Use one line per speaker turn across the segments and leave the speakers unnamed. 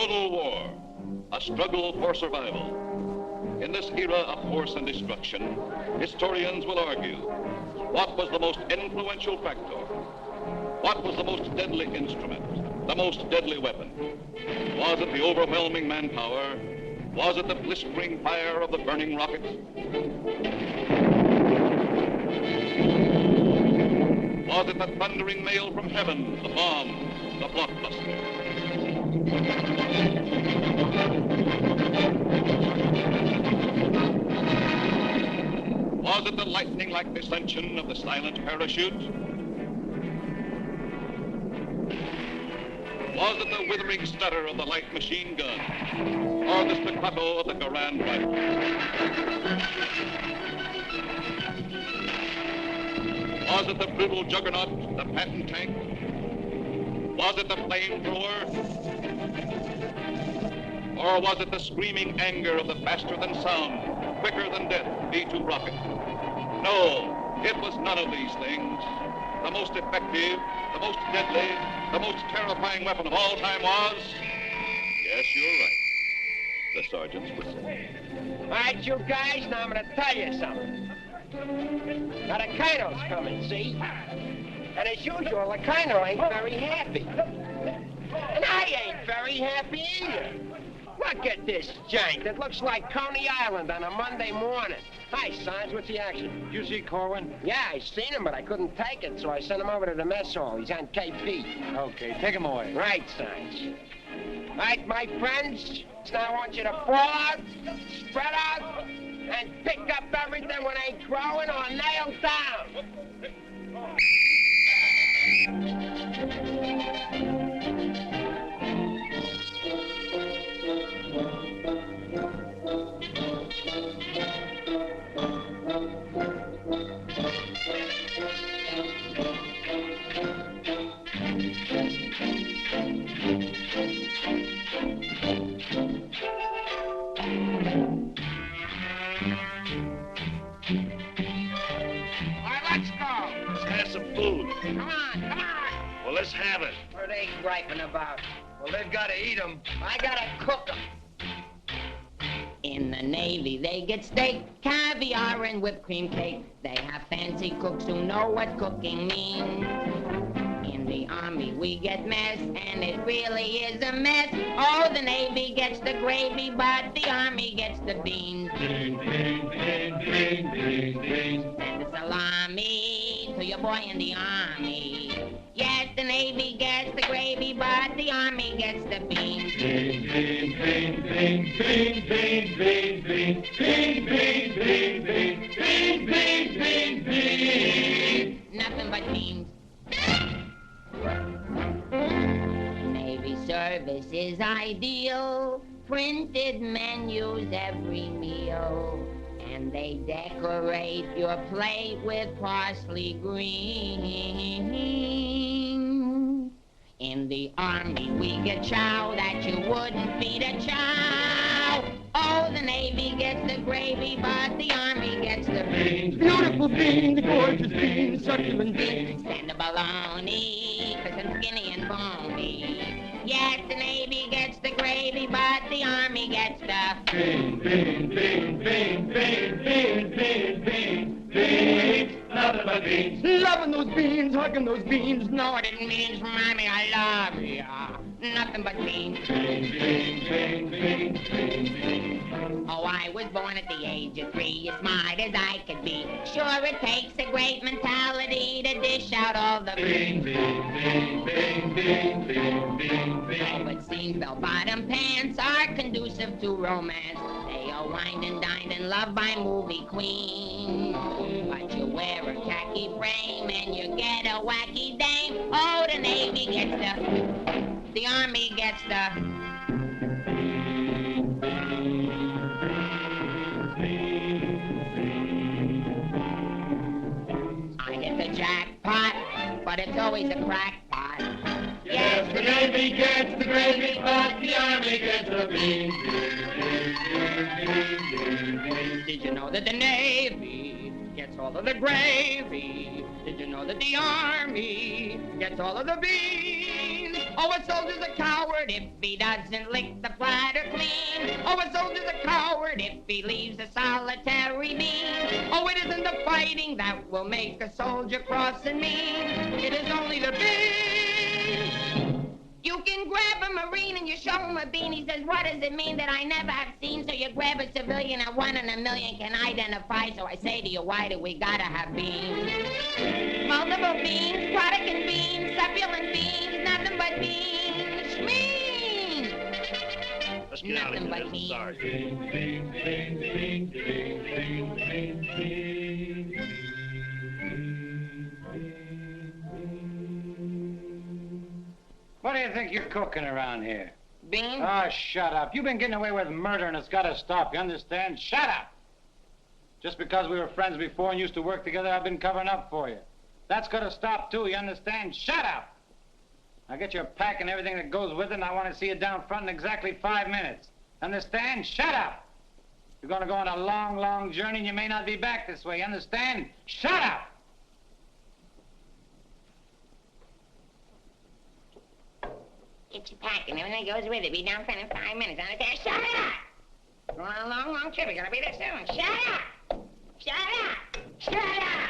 Total war, a struggle for survival. In this era of force and destruction, historians will argue, what was the most influential factor? What was the most deadly instrument, the most deadly weapon? Was it the overwhelming manpower? Was it the blistering fire of the burning rockets? Was it the thundering mail from heaven, the bomb, the blockbuster? Was it the lightning-like descension of the silent parachute? Was it the withering stutter of the light machine gun? Or the staccato of the Garand rifle? Was it the brutal juggernaut, the Patton tank? Was it the flamethrower? Or was it the screaming anger of the faster-than-sound, quicker-than-death B-2 rocket? No, it was none of these things. The most effective, the most deadly, the most terrifying weapon of all time was... Yes, you're right. The sergeant's whistle.
All right, you guys, now I'm going to tell you something. Now, the Colonel's coming, see? And as usual, the Colonel ain't very happy. And I ain't very happy either. Look at this jank. It looks like Coney Island on a Monday morning. Hi, Sarge, what's the action?
Did you see Corwin?
Yeah, I seen him, but I couldn't take it, so I sent him over to the mess hall. He's on KP.
Okay, take him away.
Right, Sarge. All right, my friends, so now I want you to fall out, spread out, and pick up everything when ain't growing or nailed down.
Come on, come on.
Well, let's have it.
What are they griping about?
Well, they've got to eat them.
I gotta cook them.
In the Navy, they get steak, caviar, and whipped cream cake. They have fancy cooks who know what cooking means. In the Army, we get mess, and it really is a mess. Oh, the Navy gets the gravy, but the Army gets the beans.
Bean, bean, bean, bean, bean, bean.
Send a salami to your boy in the Army. Yes, the Navy gets the gravy, but the Army gets the beans.
Bean, bean, bean, bean, bean, bean, bean, bean, bean, bean, bean, bean, bean, bean, bean, bean.
Nothing but beans. Navy service is ideal. Printed menus every meal. And they decorate your plate with parsley green. In the Army, we get chow that you wouldn't feed a chow. Oh, the Navy gets the gravy, but the Army gets the beans.
Beautiful beans, gorgeous beans, succulent beans.
Stand a bologna, crisp and skinny and bony. Yes, the Navy gets the gravy, but the Army gets the
bean, bean, bean, bean, bean, bean, bean, bean, beans. Nothing but beans.
Loving those beans, hugging those beans.
No, I didn't mean from Mommy, I love ya. Nothing but beans.
Bean, bean, bean, bean, bean, bean.
Oh, I was born at the age of 3, as smart as I could be. Sure, it takes a great mentality to dish out all the
bean, bean, bean, bean, bean, bean, bean, bean.
Oh, it seems bell-bottom pants are conducive to romance. They are wined and dined and loved by movie queens. But you wear a khaki frame and you get a wacky dame. Oh, the Navy gets the Army gets the... I hit the jackpot, but it's always a crackpot.
Yes, the Navy gets the gravy, but the Army gets the beans.
Did you know that the Navy gets all of the gravy? Did you know that the Army gets all of the beans? Oh, a soldier's a coward if he doesn't lick the platter clean. Oh, a soldier's a coward if he leaves a solitary bean. Oh, it isn't the fighting that will make a soldier cross and mean. It is only the bean. You can grab a Marine and you show him a bean. He says, what does it mean that I never have seen? So you grab a civilian and 1 in a million can identify. So I say to you, why do we gotta have beans? Multiple beans, product and beans, succulent beans, nothing but beans. Schmean!
Let's get out of here. This is ours.
What do you think you're cooking around here?
Beans?
Oh, shut up. You've been getting away with murder and it's got to stop, you understand? Shut up! Just because we were friends before and used to work together, I've been covering up for you. That's got to stop, too, you understand? Shut up! Now get your pack and everything that goes with it, and I want to see you down front in exactly 5 minutes. Understand? Shut up! You're going to go on a long, long journey, and you may not be back this way, you understand? Shut up!
Get your pack and everything goes with it. Be down front in 5 minutes. Understand? Shut up! We're on a long, long trip. We're gonna be there soon. Shut up! Shut up! Shut up!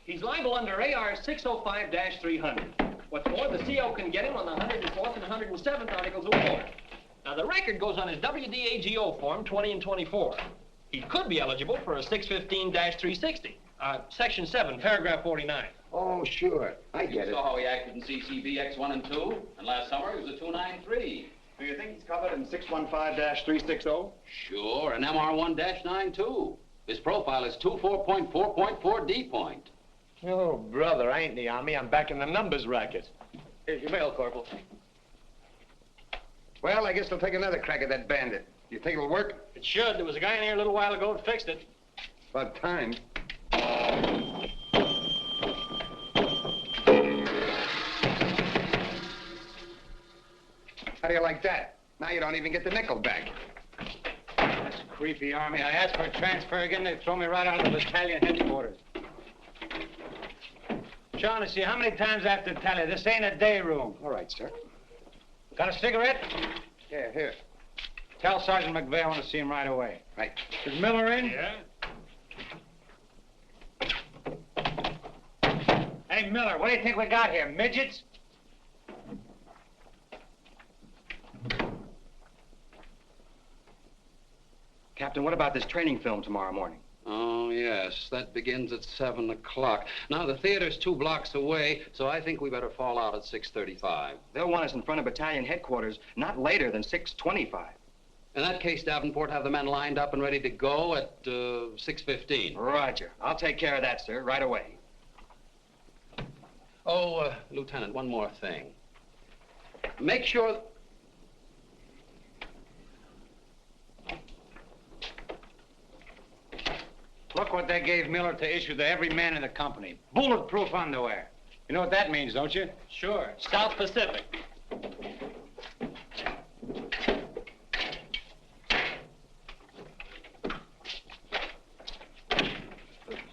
He's liable under AR 605-300. What's more, the CO can get him on the 104th and 107th Articles of War. Now, the record goes on his WDAGO form 20 and 24. He could be eligible for a 615-360. Section 7, paragraph 49.
Oh, sure. I get
You saw how he acted in CCB X1 and 2, and last summer he was a 293.
Do you think he's covered in 615-360?
Sure, and MR1-92. His profile is 24.4.4 D point.
Oh, brother, I ain't in the Army. I'm back in the numbers racket.
Here's your mail, Corporal.
Well, I guess they'll take another crack at that bandit. You think it'll work?
It should. There was a guy in here a little while ago that fixed it.
About time. How do you like that? Now you don't even get the nickel back.
That's creepy, Army. I asked for a transfer again. They throw me right out of the battalion headquarters. Shaughnessy, how many times I have to tell you? This ain't a day room.
All right, sir.
Got a cigarette?
Yeah, here.
Tell Sergeant McVeigh I want to see him right away.
Right.
Is Miller in?
Yeah?
Hey, Miller, what do you think we got here? Midgets?
Captain, what about this training film tomorrow morning?
Oh, yes, that begins at 7 o'clock. Now, the theater's 2 blocks away, so I think we better fall out at 6:35.
They'll want us in front of battalion headquarters not later than 6:25.
In that case, Davenport, have the men lined up and ready to go at 6:15.
Roger. I'll take care of that, sir, right away.
Oh, Lieutenant, one more thing. Make sure...
Look what they gave Miller to issue to every man in the company. Bulletproof underwear. You know what that means, don't you?
Sure. South Pacific.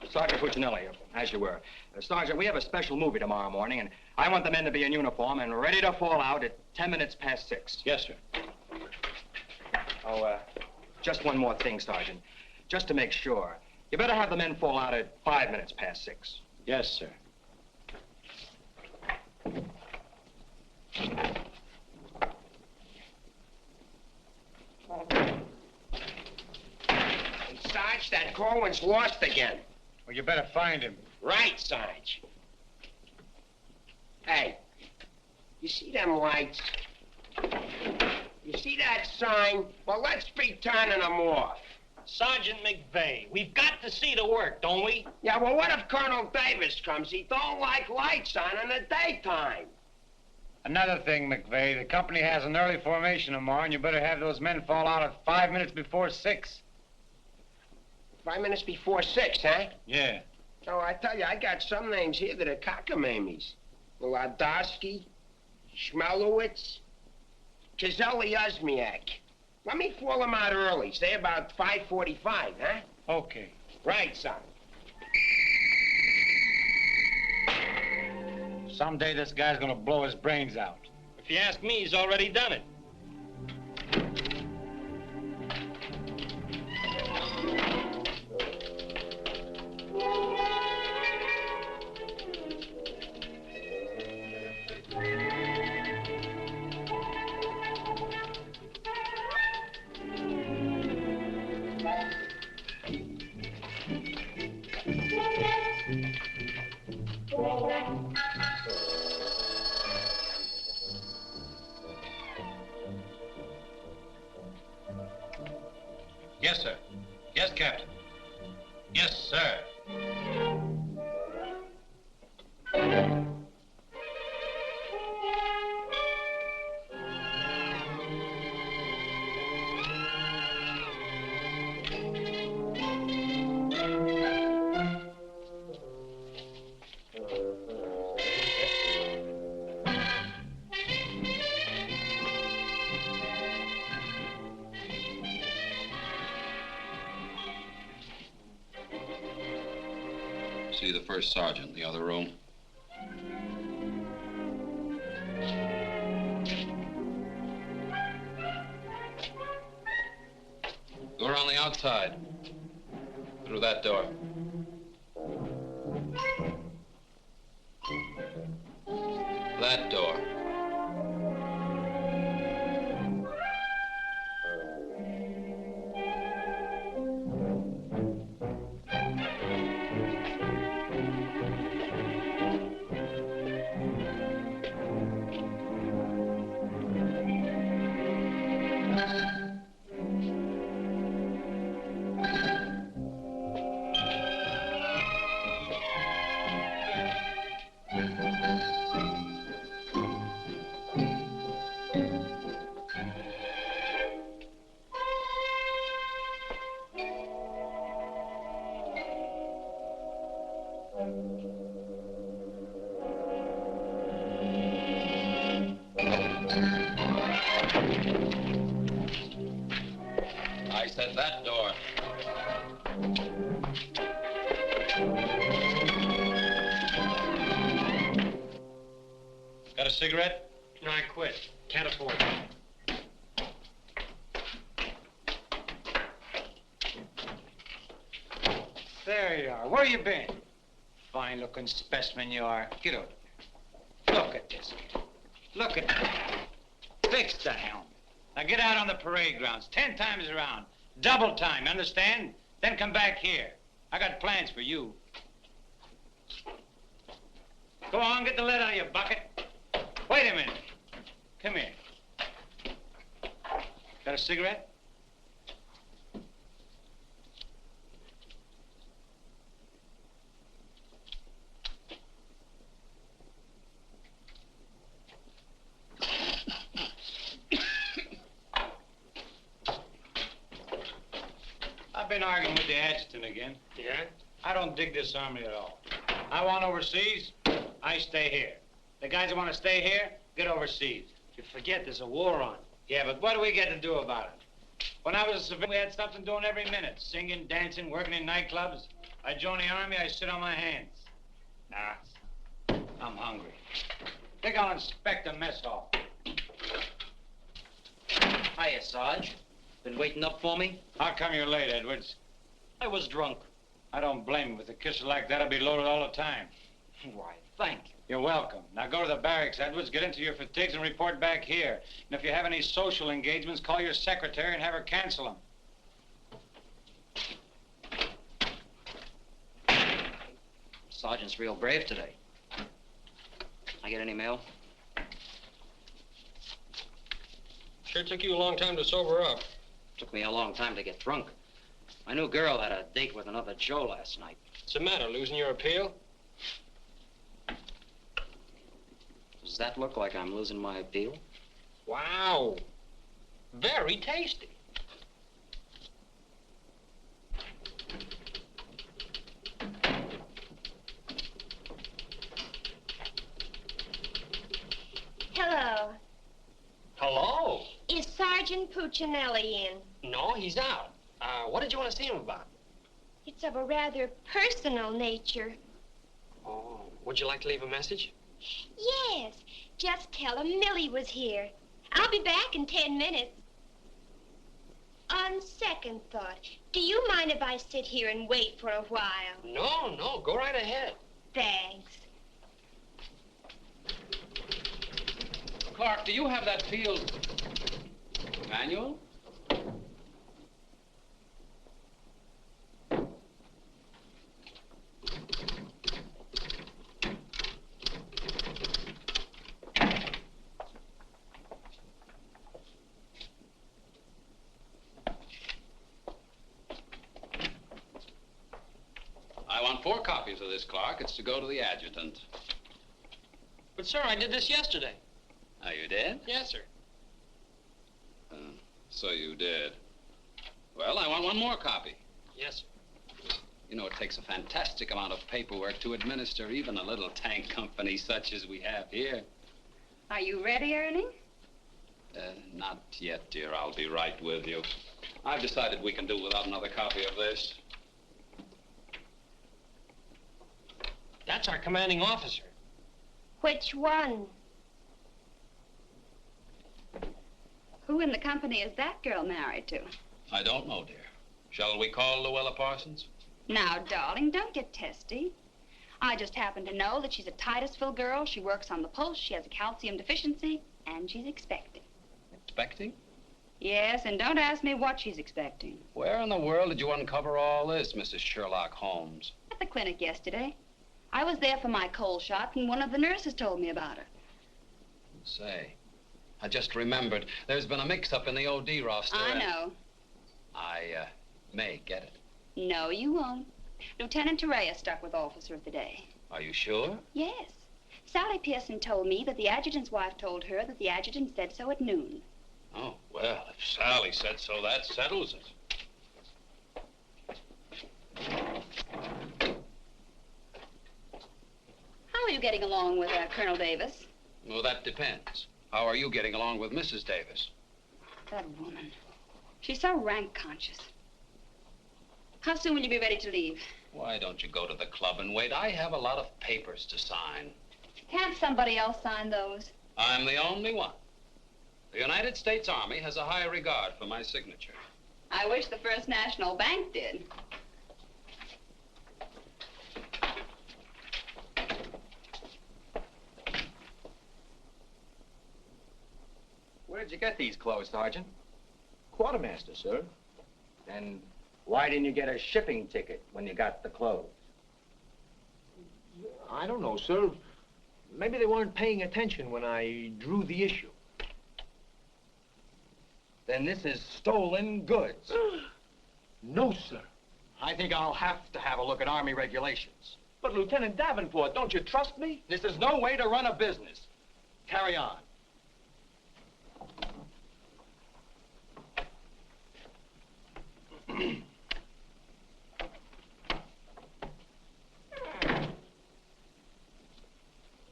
Sergeant Puccinelli, as you were. Sergeant, we have a special movie tomorrow morning, and I want the men to be in uniform and ready to fall out at 10 minutes past 6.
Yes, sir.
Oh, just one more thing, Sergeant. Just to make sure. You better have the men fall out at 5 minutes past 6.
Yes, sir.
Hey, Sarge, that Corwin's lost again.
Well, you better find him.
Right, Sarge. Hey, you see them lights? You see that sign? Well, let's be turning them off.
Sergeant McVeigh, we've got to see the work, don't we?
Yeah, well, what if Colonel Davis comes? He don't like lights on in the daytime.
Another thing, McVeigh, the company has an early formation tomorrow, and you better have those men fall out at 5 minutes before 6.
5 minutes before 6, huh?
Yeah.
Oh, I tell you, I got some names here that are cockamamies. Allardice, Schmelowitz, Kazelli Osmiak. Let me fall them out early, say about 5:45, huh?
Okay.
Right, son.
Someday this guy's gonna blow his brains out.
If you ask me, he's already done it.
Yes, sir. Yes, Captain. Yes, sir.
See the first sergeant in the other room. Door on the outside. Through that door. That door. I said that door.
Got a cigarette?
No, I quit. Can't afford it.
There you are. Where you been? Fine-looking specimen you are. Get up. Look at this. Look at that. Fix the helm. Now get out on the parade grounds 10 times around. Double time, understand? Then come back here. I got plans for you. Go on, get the lead out of your bucket. Wait a minute. Come here. Got a cigarette? I've been arguing with the adjutant again.
Yeah?
I don't dig this army at all. I want overseas, I stay here. The guys that want to stay here, get overseas.
You forget there's a war on.
Yeah, but what do we get to do about it? When I was a civilian, we had something doing every minute. Singing, dancing, working in nightclubs. I joined the army, I sit on my hands. Nah, I'm hungry. Think I'll inspect the mess hall.
Hiya, Sarge. Been waiting up for me?
How come you're late, Edwards?
I was drunk.
I don't blame you. With a kisser like that, I'll be loaded all the time.
Why, thank you.
You're welcome. Now go to the barracks, Edwards, get into your fatigues and report back here. And if you have any social engagements, call your secretary and have her cancel them.
Sergeant's real brave today. I get any mail?
Sure took you a long time to sober up.
Took me a long time to get drunk. My new girl had a date with another Joe last night.
What's the matter, losing your appeal?
Does that look like I'm losing my appeal?
Wow. Very tasty.
Hello.
Hello.
Is Sergeant Puccinelli in?
No, he's out. What did you want to see him about?
It's of a rather personal nature.
Oh, would you like to leave a message?
Yes. Just tell him Millie was here. I'll be back in 10 minutes. On second thought, do you mind if I sit here and wait for a while?
No, go right ahead.
Thanks.
Clark, do you have that field manual? I want 4 copies of this, Clark. It's to go to the adjutant.
But, sir, I did this yesterday.
Oh, you did?
Yes, sir.
So you did. Well, I want 1 more copy.
Yes, sir.
You know, it takes a fantastic amount of paperwork to administer even a little tank company such as we have here.
Are you ready, Ernie?
Not yet, dear. I'll be right with you. I've decided we can do without another copy of this.
That's our commanding officer.
Which one?
Who in the company is that girl married to?
I don't know, dear. Shall we call Luella Parsons?
Now, darling, don't get testy. I just happen to know that she's a Titusville girl. She works on the pulse. She has a calcium deficiency, and she's expecting.
Expecting?
Yes, and don't ask me what she's expecting.
Where in the world did you uncover all this, Mrs. Sherlock Holmes?
At the clinic yesterday. I was there for my cold shot, and one of the nurses told me about her.
Say, I just remembered. There's been a mix-up in the OD roster.
I know.
I may get it.
No, you won't. Lieutenant Torreya stuck with Officer of the Day.
Are you sure?
Yes. Sally Pearson told me that the adjutant's wife told her that the adjutant said so at noon.
Oh, well, if Sally said so, that settles it.
How are you getting along with Colonel Davis?
Well, that depends. How are you getting along with Mrs. Davis?
That woman. She's so rank conscious. How soon will you be ready to leave?
Why don't you go to the club and wait? I have a lot of papers to sign.
Can't somebody else sign those?
I'm the only one. The United States Army has a high regard for my signature.
I wish the First National Bank did.
Where did you get these clothes, Sergeant?
Quartermaster, sir.
And why didn't you get a shipping ticket when you got the clothes?
I don't know, sir. Maybe they weren't paying attention when I drew the issue.
Then this is stolen goods.
No, sir.
I think I'll have to have a look at Army regulations.
But, Lieutenant Davenport, don't you trust me?
This is no way to run a business. Carry on.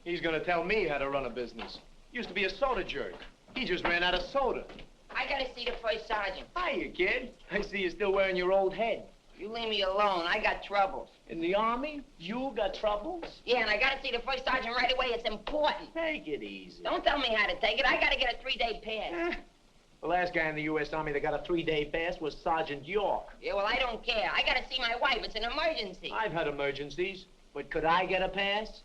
He's gonna tell me how to run a business. Used to be a soda jerk. He just ran out of soda.
I gotta see the first sergeant.
Hiya, kid. I see you're still wearing your old head.
You leave me alone. I got troubles.
In the Army? You got troubles?
Yeah, and I gotta see the first sergeant right away. It's important.
Take it easy.
Don't tell me how to take it. I gotta get a 3-day pass.
The last guy in the U.S. Army that got a 3-day pass was Sergeant York.
Yeah, well, I don't care. I gotta see my wife. It's an emergency.
I've had emergencies, but could I get a pass?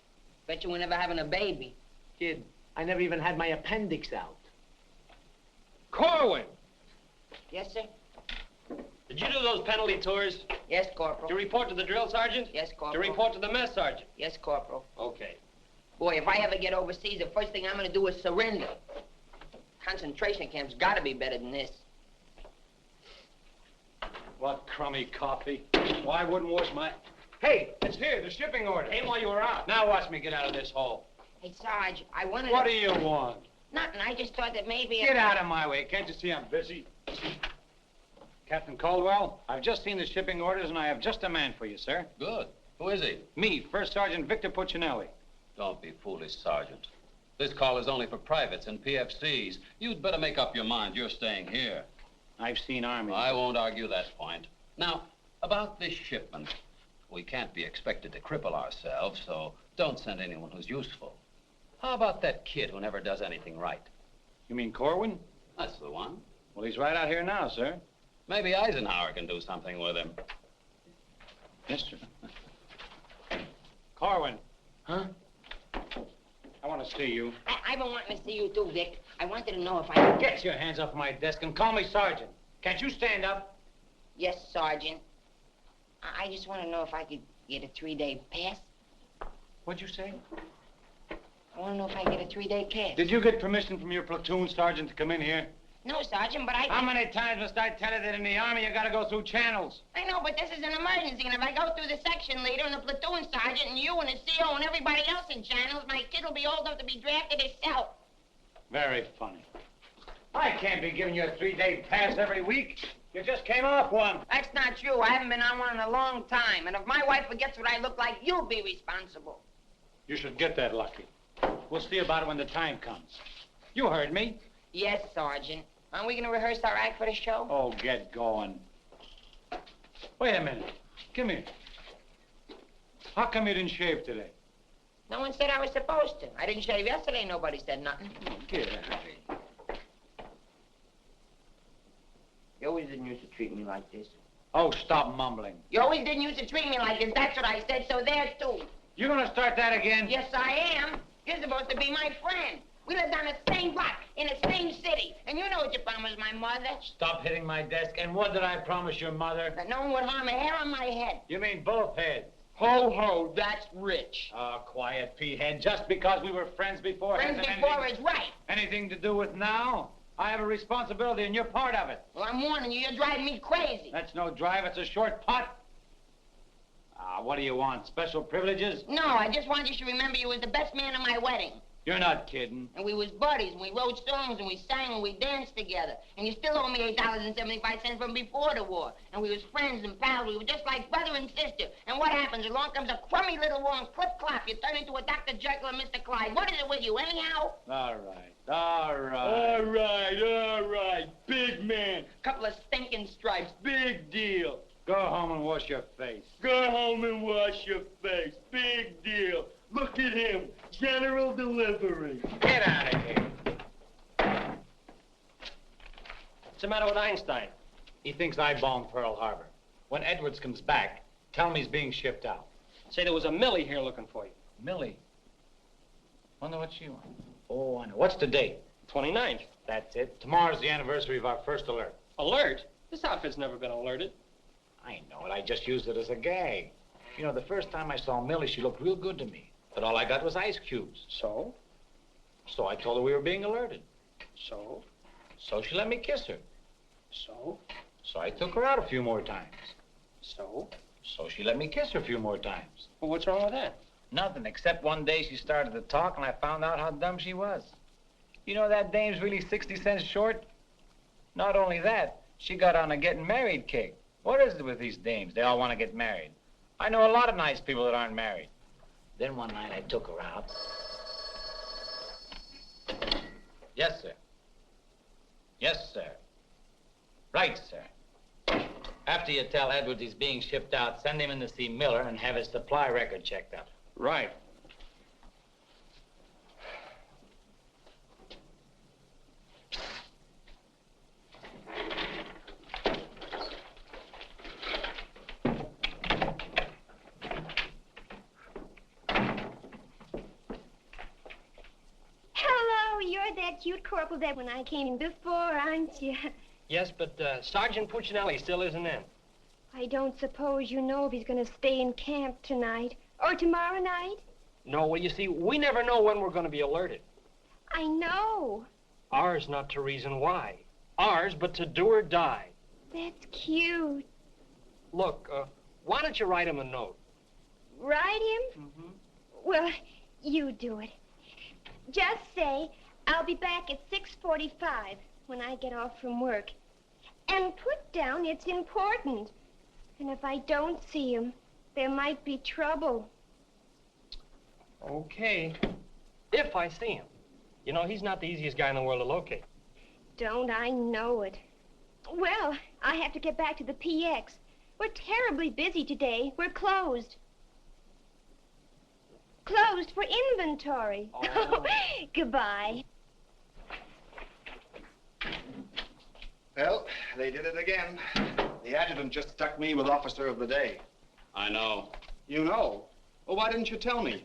Bet you were never having a baby.
Kid, I never even had my appendix out.
Corwin!
Yes, sir?
Did you do those penalty tours?
Yes, Corporal.
To report to the drill sergeant?
Yes,
To
Corporal.
report to the mess sergeant?
Yes, Corporal.
Okay.
Boy, if I ever get overseas, the first thing I'm gonna do is surrender. Concentration camp's gotta be better than this.
What crummy coffee. Why wouldn't wash my...
Hey, it's here, the shipping order.
Came while you were out. Now watch me get out of this hole.
Hey, Sarge, I wanted
What
to...
do you want?
Nothing. I just thought that maybe...
Get out of my way. Can't you see I'm busy? Captain Caldwell, I've just seen the shipping orders, and I have just a man for you, sir.
Good. Who is he?
Me, First Sergeant Victor Puccinelli.
Don't be foolish, Sergeant. This call is only for privates and PFCs. You'd better make up your mind. You're staying here.
I've seen Army.
I won't argue that point. Now, about this shipment. We can't be expected to cripple ourselves, so don't send anyone who's useful. How about that kid who never does anything right?
You mean Corwin?
That's the one.
Well, he's right out here now, sir.
Maybe Eisenhower can do something with him.
Yes, sir. Corwin. Huh? I want to see you.
I've been wanting to see you too, Vic. I wanted to know if I could...
Get your hands off my desk and call me Sergeant. Can't you stand up?
Yes, Sergeant. I just want to know if I could get a 3-day pass.
What'd you say?
I want to know if I get a 3-day pass.
Did you get permission from your platoon sergeant to come in here?
No, Sergeant, but I...
How many times must I tell you that in the Army you gotta go through channels?
I know, but this is an emergency, and if I go through the section leader and the platoon sergeant and you and the CO and everybody else in channels, my kid will be old enough to be drafted himself.
Very funny. I can't be giving you a 3-day pass every week. You just came off one.
That's not true. I haven't been on one in a long time, and if my wife forgets what I look like, you'll be responsible.
You should get that lucky. We'll see about it when the time comes. You heard me.
Yes, Sergeant. Aren't we going to rehearse our act for the show?
Oh, get going. Wait a minute. Come here. How come you didn't shave today?
No one said I was supposed to. I didn't shave yesterday. Nobody said nothing.
Oh, get out of here.
You always didn't used to treat me like this.
Oh, stop mumbling.
You always didn't used to treat me like this. That's what I said, so there, too.
You gonna start that again?
Yes, I am. You're supposed to be my friend. We lived on the same block, in the same city. And you know what you promised my mother.
Stop hitting my desk. And what did I promise your mother?
That no one would harm a hair on my head.
You mean both heads?
Ho, ho, that's rich.
Oh, quiet, P-head. Just because we were friends before...
Friends before is right.
Anything to do with now? I have a responsibility, and you're part of it.
Well, I'm warning you, you're driving me crazy.
That's no drive, it's a short putt. What do you want, special privileges?
No, I just want you to remember you was the best man at my wedding.
You're not kidding.
And we was buddies, and we wrote songs, and we sang, and we danced together. And you still owe me $8.75 from before the war. And we was friends and pals. We were just like brother and sister. And what happens? Along comes a crummy little war and clip-clop. You turn into a Dr. Jekyll and Mr. Clyde. What is it with you, anyhow?
All right. Big man.
Couple of stinking stripes.
Big deal. Go home and wash your face.
Go home and wash your face. Big deal. Look at him. General delivery.
Get out of here.
What's the matter with Einstein?
He thinks I bombed Pearl Harbor. When Edwards comes back, tell him he's being shipped out.
Say there was a Millie here looking for you.
Millie? Wonder what she wants. Oh, I know. What's the date?
29th.
That's it. Tomorrow's the anniversary of our first alert.
Alert? This outfit's never been alerted.
I know it. I just used it as a gag. You know, the first time I saw Millie, she looked real good to me. But all I got was ice cubes.
So?
So I told her we were being alerted.
So?
So she let me kiss her.
So?
So I took her out a few more times.
So?
So she let me kiss her a few more times.
Well, what's wrong with that?
Nothing, except one day she started to talk and I found out how dumb she was. You know that dame's really 60 cents short? Not only that, she got on a getting married kick. What is it with these dames? They all want to get married. I know a lot of nice people that aren't married. Then one night I took her out. Yes, sir. Yes, sir. Right, sir. After you tell Edwards he's being shipped out, send him in to see Miller and have his supply record checked out.
Right.
That cute Corporal Deb when I came in before, aren't you?
Yes, but Sergeant Puccinelli still isn't in.
I don't suppose you know if he's going to stay in camp tonight or tomorrow night?
No, well, you see, we never know when we're going to be alerted.
I know.
Ours not to reason why. Ours, but to do or die.
That's cute.
Look, why don't you write him a note?
Write him?
Mm-hmm.
Well, you do it. Just say, I'll be back at 6:45 when I get off from work. And put down it's important. And if I don't see him, there might be trouble.
Okay. If I see him. You know, he's not the easiest guy in the world to locate.
Don't I know it? Well, I have to get back to the PX. We're terribly busy today. We're closed. Closed for inventory.
Oh.
Goodbye.
Well, they did it again. The adjutant just stuck me with officer of the day.
I know.
You know? Well, why didn't you tell me?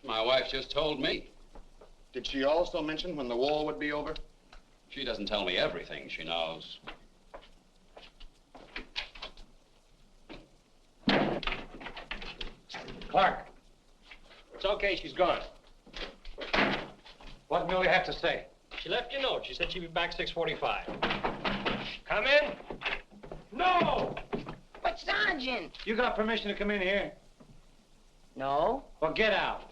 My wife just told me.
Did she also mention when the war would be over?
She doesn't tell me everything she knows.
Clark,
It's okay, she's gone.
what Millie have to say?
She left you a note. She said she'd be back 6:45. Come in. No!
But, Sergeant.
You got permission to come in here?
No.
Well, get out.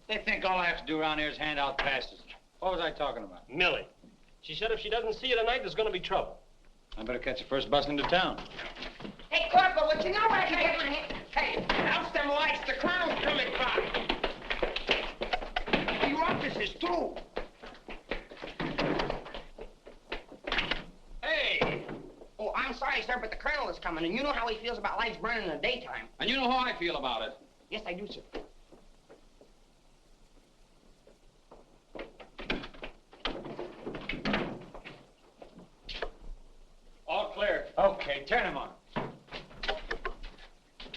They think all I have to do around here is hand out passes. What was I talking about?
Millie. She said if she doesn't see you tonight, there's going to be trouble.
I better catch the first bus into town.
Hey, Corporal, would you know where I can get my hand? Hey, house them lights, the clown's coming by. You officers, too. Hey! Oh, I'm sorry, sir, but the colonel is coming, and you know how he feels about lights burning in the daytime.
And you know how I feel about it.
Yes, I do, sir.
All clear. Okay, turn him on.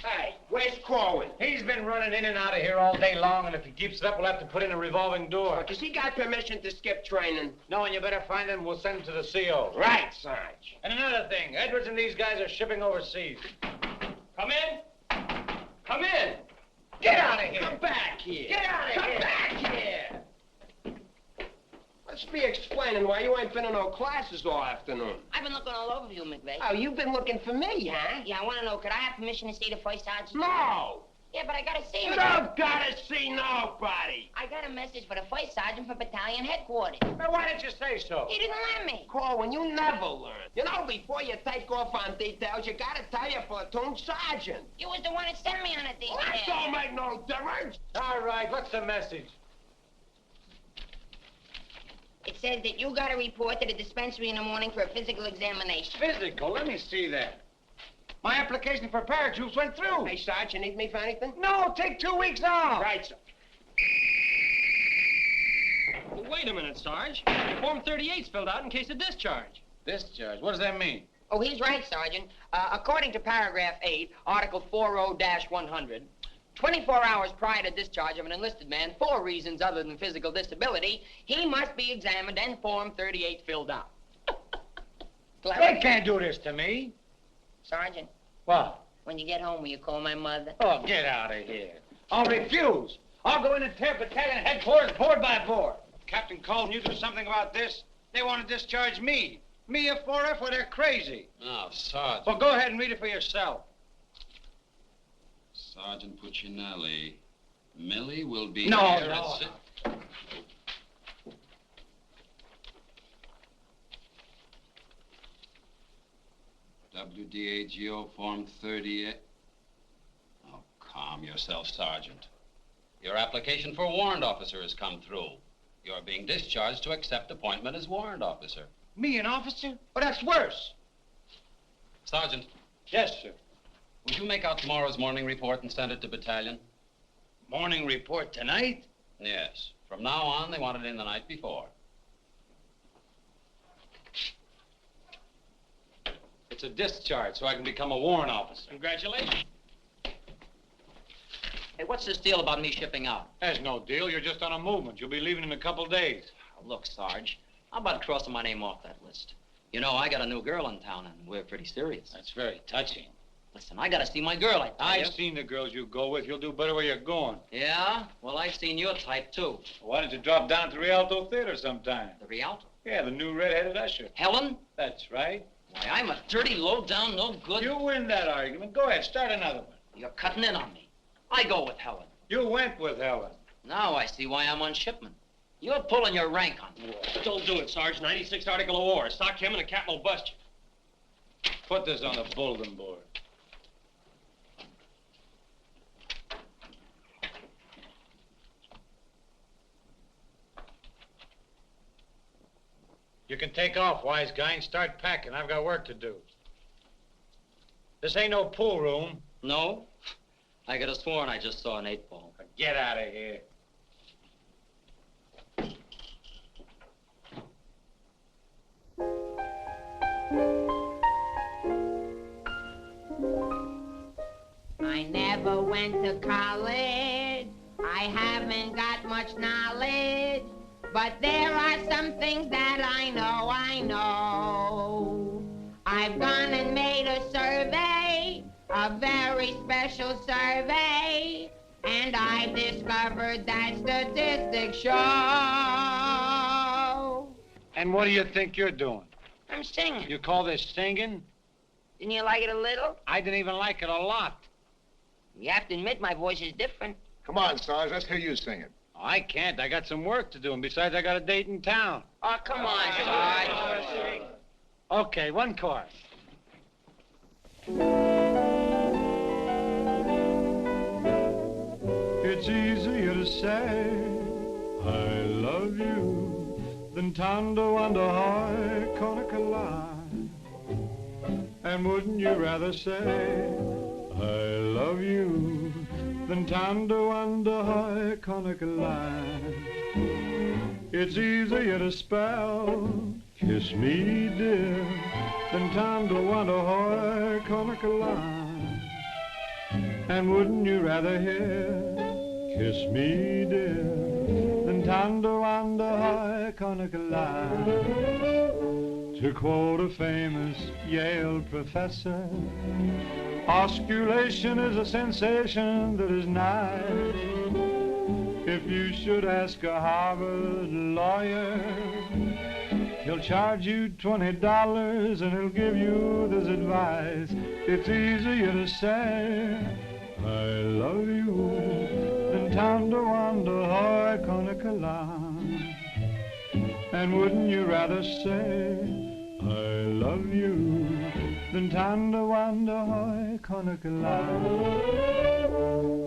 Hey, where's Corwin?
He's been running in and out of here all day long, and if he keeps it up, we'll have to put in a revolving door.
Does he got permission to skip training?
No, and you better find him. We'll send him to the CO.
Right, Sarge.
And another thing, Edwards and these guys are shipping overseas.
Come in. Come in.
Get out of here. Come back here.
Get out of here.
Come back here. Let's be explaining why you ain't been in no classes all afternoon.
I've been looking all over you, McVeigh.
Oh, you've been looking for me, huh?
Yeah, I want to know, could I have permission to see the first sergeant?
No.
Yeah, but I got to see him.
You don't gotta see nobody.
I got a message for the first sergeant for battalion headquarters.
Now, why didn't you say so?
He didn't let me.
Corwin, you never learn. You know, before you take off on details, you gotta tell your platoon sergeant.
You was the one that sent me on a detail.
Well, that don't make no difference.
All right, what's the message?
It says that you got to report to the dispensary in the morning for a physical examination.
Physical? Let me see that. My application for paratroops went through.
Hey, Sarge, you need me for anything?
No, take 2 weeks off.
Right, sir.
Well, wait a minute, Sarge. Form 38's filled out in case of discharge.
Discharge? What does that mean?
Oh, he's right, Sergeant. According to paragraph 8, Article 40-100, 24 hours prior to discharge of an enlisted man for reasons other than physical disability, he must be examined and Form 38 filled out.
They can't do this to me.
Sergeant,
What?
when you get home, will you call my mother?
Oh, get out of here. I'll refuse. I'll go in and tear battalion headquarters board by board. Captain Colton, you do something about this? They want to discharge me. Me a 4F, well, they're crazy.
Now, Sergeant.
Well, go ahead and read it for yourself.
Sergeant Puccinelli. Millie will be
No,
here
no,
at WDAGO Form 38. Oh, calm yourself, Sergeant. Your application for warrant officer has come through. You're being discharged to accept appointment as warrant officer.
Me, an officer? Well, that's worse.
Sergeant,
Yes, sir.
would you make out tomorrow's morning report and send it to battalion?
Morning report tonight?
Yes. From now on, they want it in the night before.
It's a discharge, so I can become a warrant officer.
Congratulations.
Hey, what's this deal about me shipping out?
There's no deal. You're just on a movement. You'll be leaving in a couple days.
Oh, look, Sarge, how about crossing my name off that list? You know, I got a new girl in town, and we're pretty serious.
That's very touching.
Listen, I gotta see my girl, I tell you.
I've seen the girls you go with. You'll do better where you're going.
Yeah? Well, I've seen your type, too.
Why don't you drop down to Rialto Theater sometime?
The Rialto?
Yeah, the new red-headed usher.
Helen?
That's right.
Why, I'm a dirty, low-down, no good...
You win that argument. Go ahead, start another one.
You're cutting in on me. I go with Helen.
You went with Helen.
Now I see why I'm on shipment. You're pulling your rank on me.
Don't do it, Sarge. 96 Article of War. Sock him and the captain will bust you.
Put this on the bulletin board. You can take off, wise guy, and start packing. I've got work to do. This ain't no pool room.
No? I could have sworn I just saw an 8-ball.
Get out of here.
I never went to college. I haven't got much knowledge. But there are some things that I know. I've gone and made a survey, a very special survey, and I've discovered that statistics show.
And what do you think you're doing?
I'm singing.
You call this singing?
Didn't you like it a little?
I didn't even like it a lot.
You have to admit my voice is different.
Come on, Sarge, let's hear you sing it.
I can't. I got some work to do, and besides, I got a date in town.
Oh, come on, Sarge.
Okay, one chorus.
It's easier to say I love you than Tondo under high Conacola. And wouldn't you rather say I love you than Tondo under high Conacola? It's easier to spell kiss me dear than Tondo under high Conacola. And wouldn't you rather hear kiss me dear than Tondo under high Conacola? To quote a famous Yale professor, osculation is a sensation that is nice. If you should ask a Harvard lawyer, he'll charge you $20 and he'll give you this advice. It's easier to say I love you than Tondo under high Conacola. And wouldn't you rather say I love you than Tondo under high Conacola?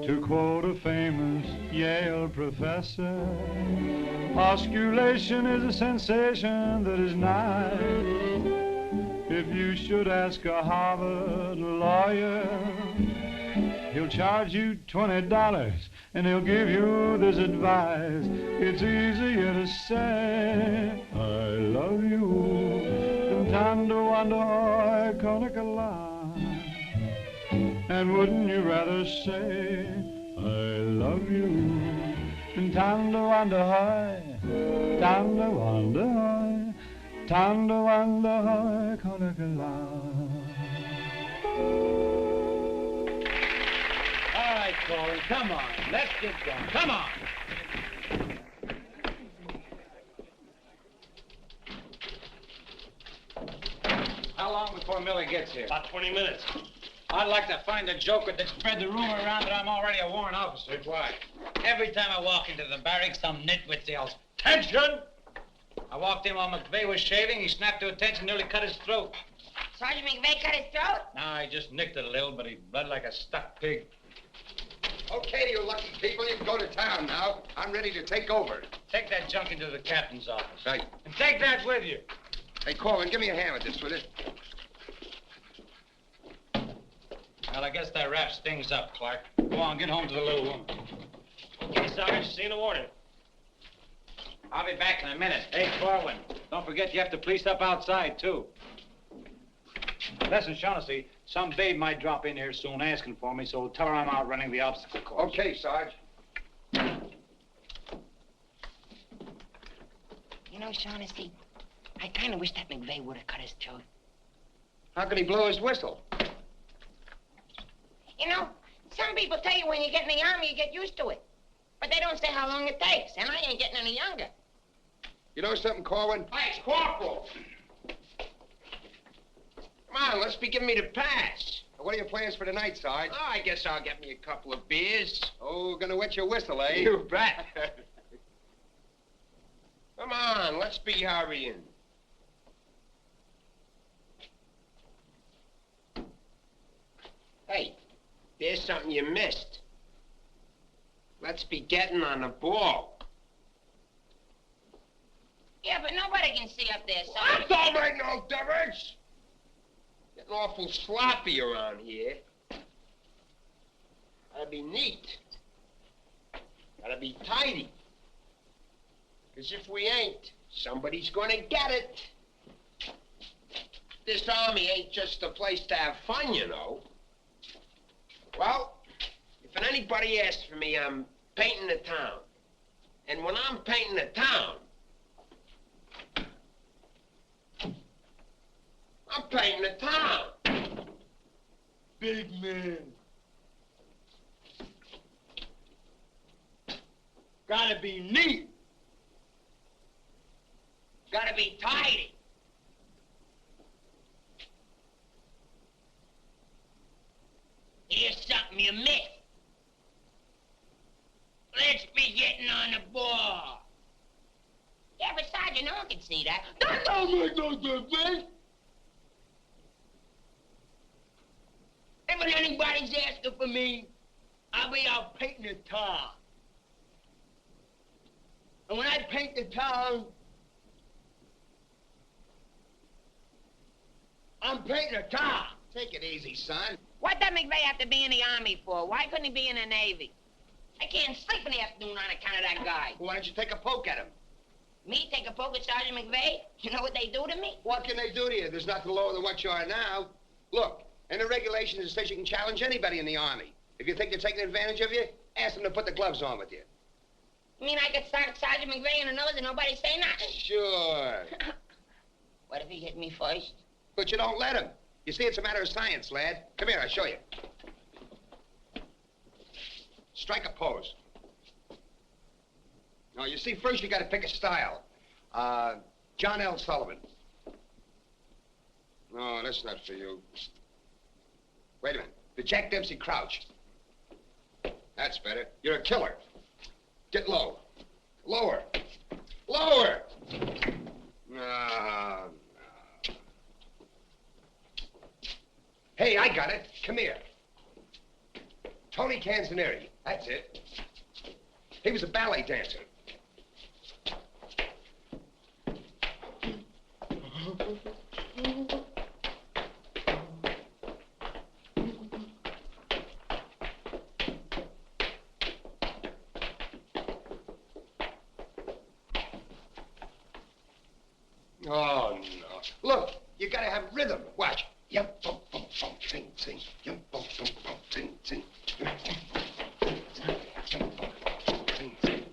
To quote a famous Yale professor, osculation is a sensation that is nice. If you should ask a Harvard lawyer, he'll charge you $20 and he'll give you this advice. It's easier to say I love you than Tondo under high Conacola. And wouldn't you rather say I love you than Tondo under high, Tondo under high, Tondo under high Conacola?
All right, Collin, come on. Let's get going. Come on. How long before Millie gets here?
About 20 minutes.
I'd like to find a joker that spread the rumor around that I'm already a warrant officer. Why? Every time I walk into the barracks, some nitwit yells, "Attention!" I walked in while McVeigh was shaving. He snapped to attention, nearly cut his throat.
Sergeant McVeigh cut his throat?
No, I just nicked it a little, but he bled like a stuck pig.
Okay, you lucky people, you can go to town now. I'm ready to take over.
Take that junk into the captain's office.
Right.
And take that with you.
Hey, Collin, give me a hand with this, will you?
Well, I guess that wraps things up, Clark. Go on, get home to the little woman.
Okay, Sarge, see you in the morning.
I'll be back in a minute. Hey, Corwin, don't forget you have to police up outside, too. Listen, Shaughnessy, some babe might drop in here soon asking for me, so tell her I'm out running the obstacle course.
Okay, Sarge.
You know, Shaughnessy, I kind of wish that McVeigh would have cut his throat.
How can he blow his whistle?
You know, some people tell you when you get in the Army, you get used to it. But they don't say how long it takes, and I ain't getting any younger.
You know something, Corwin?
Hey, it's Corporal.
Come on, let's be giving me the pass.
What are your plans for tonight, Sarge?
Oh, I guess I'll get me a couple of beers.
Oh, gonna wet your whistle, eh?
You bet. Come on, let's be hurrying. Hey, there's something you missed. Let's be getting on the ball.
Yeah, but nobody can see up there, son.
That don't make no difference. Getting awful sloppy around here. That'd be neat.
Gotta be tidy. Because if we ain't, somebody's gonna get it. This army ain't just a place to have fun, you know. Well, if anybody asks for me, I'm painting the town. And when I'm painting the town, I'm painting the town. Big man. Gotta be neat. Gotta be tidy. Here's something you missed. Let's be getting on the ball. Yeah, but Sergeant, no one can see that. That don't make no difference. And when anybody's asking for me, I'll be out painting the town. And when I paint the town, I'm painting the town.
Take it easy, son.
What does McVeigh have to be in the Army for? Why couldn't he be in the Navy? I can't sleep in the afternoon on account of that guy.
Why don't you take a poke at him?
Me take a poke at Sergeant McVeigh? You know what they do to me?
What can they do to you? There's nothing lower than what you are now. Look, in the regulations it says you can challenge anybody in the Army. If you think they're taking advantage of you, ask them to put the gloves on with you.
You mean I could start Sergeant McVeigh in the nose and nobody say nothing?
Sure.
What if he hit me first?
But you don't let him. You see, it's a matter of science, lad. Come here, I'll show you. Strike a pose. Now, you see, first you got to pick a style. John L. Sullivan. No, that's not for you. Wait a minute. The Jack Dempsey Crouch. That's better. You're a killer. Get low. Lower. Lower! No. Hey, I got it. Come here. Tony Canzoneri. That's it. He was a ballet dancer. Oh, no. Look, you gotta have rhythm. Watch. Yum, bum, bum, bum, sing, sing. Yum, bum, bum, bum, sing, sing. Yum, bum, bum, bum, sing, sing.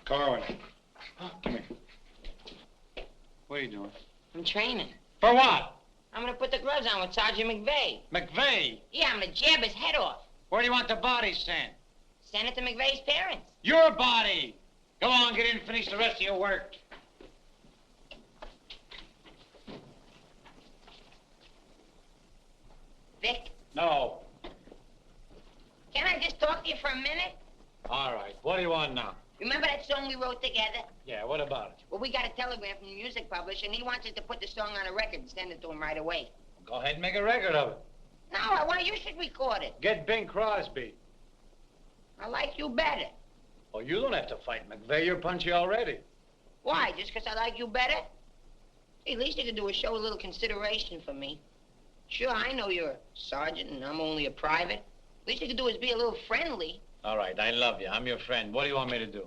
Carwin. Come here. What are you doing?
I'm training.
For what?
I'm gonna put the gloves on with Sergeant McVeigh.
McVeigh?
Yeah, I'm gonna jab his head off.
Where do you want the body sent?
Send it to McVeigh's parents.
Your body! Go on, get in and finish the rest of your work.
Vic,
No.
can I just talk to you for a minute?
All right. What do you want now?
Remember that song we wrote together?
Yeah, what about it?
Well, we got a telegram from the music publisher, and he wants us to put the song on a record and send it to him right away.
Go ahead and make a record of it.
No, I want you should record it.
Get Bing Crosby.
I like you better.
Oh, you don't have to fight McVeigh. You're punchy already.
Why, just because I like you better? Hey, at least you could do is show a little consideration for me. Sure, I know you're a sergeant and I'm only a private. Least you could do is be a little friendly.
All right, I love you. I'm your friend. What do you want me to do?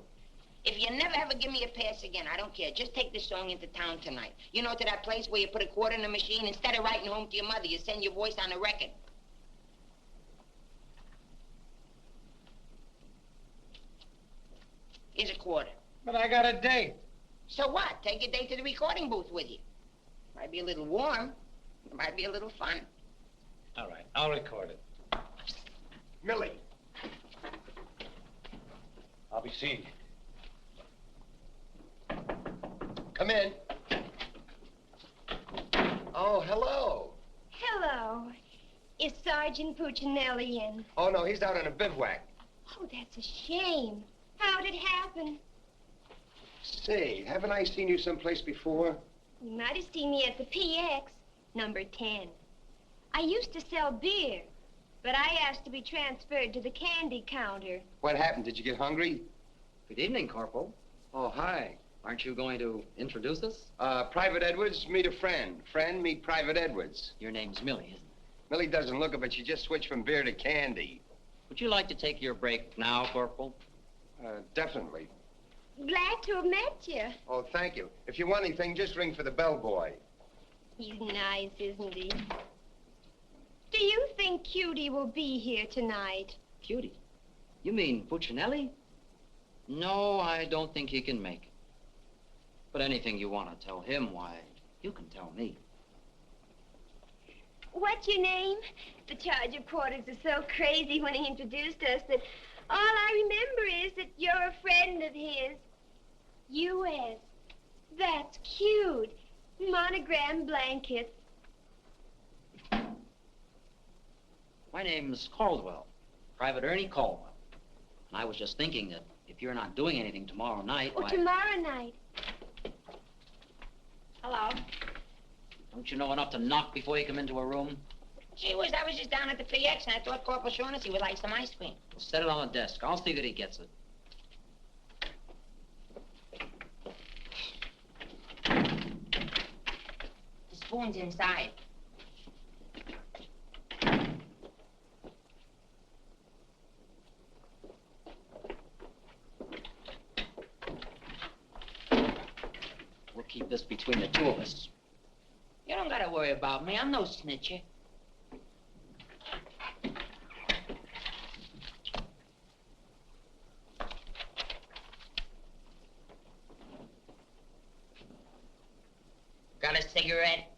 If you never ever give me a pass again, I don't care. Just take this song into town tonight. You know, to that place where you put a quarter in the machine, instead of writing home to your mother, you send your voice on a record. Here's a quarter.
But I got a date.
So what? Take your date to the recording booth with you. Might be a little warm. It might be a little fun.
All right, I'll record it.
Millie.
I'll be seeing you.
Come in. Oh, hello.
Hello. Is Sergeant Puccinelli in?
Oh, no, he's out on a bivouac.
Oh, that's a shame. How'd it happen?
Say, haven't I seen you someplace before?
You might have seen me at the PX, number 10. I used to sell beer, but I asked to be transferred to the candy counter.
What happened? Did you get hungry?
Good evening, Corporal.
Oh, hi.
Aren't you going to introduce us?
Private Edwards, meet a friend. Friend, meet Private Edwards.
Your name's Millie, isn't it?
Millie doesn't look it, but she just switched from beer to candy.
Would you like to take your break now, Corporal?
Definitely.
Glad to have met you.
Oh, thank you. If you want anything, just ring for the bellboy.
He's nice, isn't he? Do you think Cutie will be here tonight?
Cutie? You mean Puccinelli? No, I don't think he can make it. But anything you want to tell him, why, you can tell me.
What's your name? The charge reporters are so crazy when he introduced us that all I remember is that you're a friend of his. U.S. That's cute. Monogram blankets.
My name's Caldwell, Private Ernie Caldwell. And I was just thinking that if you're not doing anything tomorrow night,
Oh,
why...
tomorrow night.
Hello.
Don't you know enough to knock before you come into a room?
Gee whiz, I was just down at the PX and I thought Corporal Shaughnessy would like some ice cream.
Well, set it on the desk. I'll see that he gets it.
The spoon's inside.
We'll keep this between the two of us.
You don't gotta worry about me. I'm no snitcher. Got a cigarette?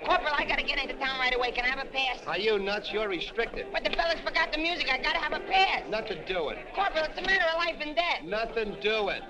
Corporal, I gotta get into town right away. Can I have a pass?
Are you nuts? You're restricted.
But the fellas forgot the music. I gotta have a pass.
Nothing doing.
Corporal, it's a matter of life and death.
Nothing doing.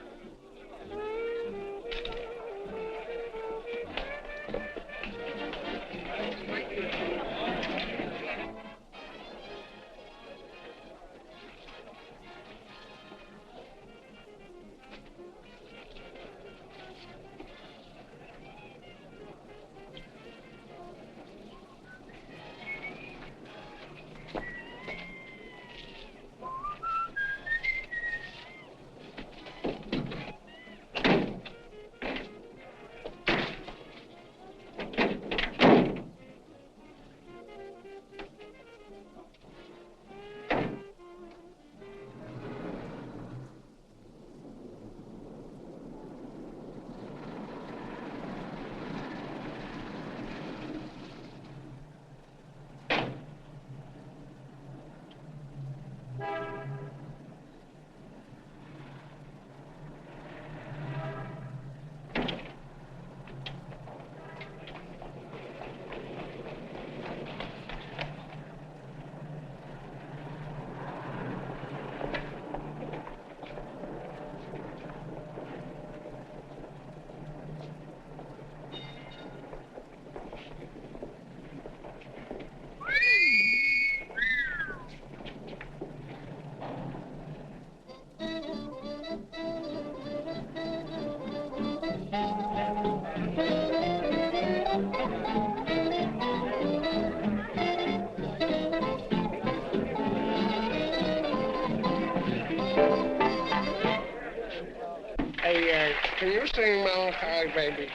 Can you sing Melancholy Baby?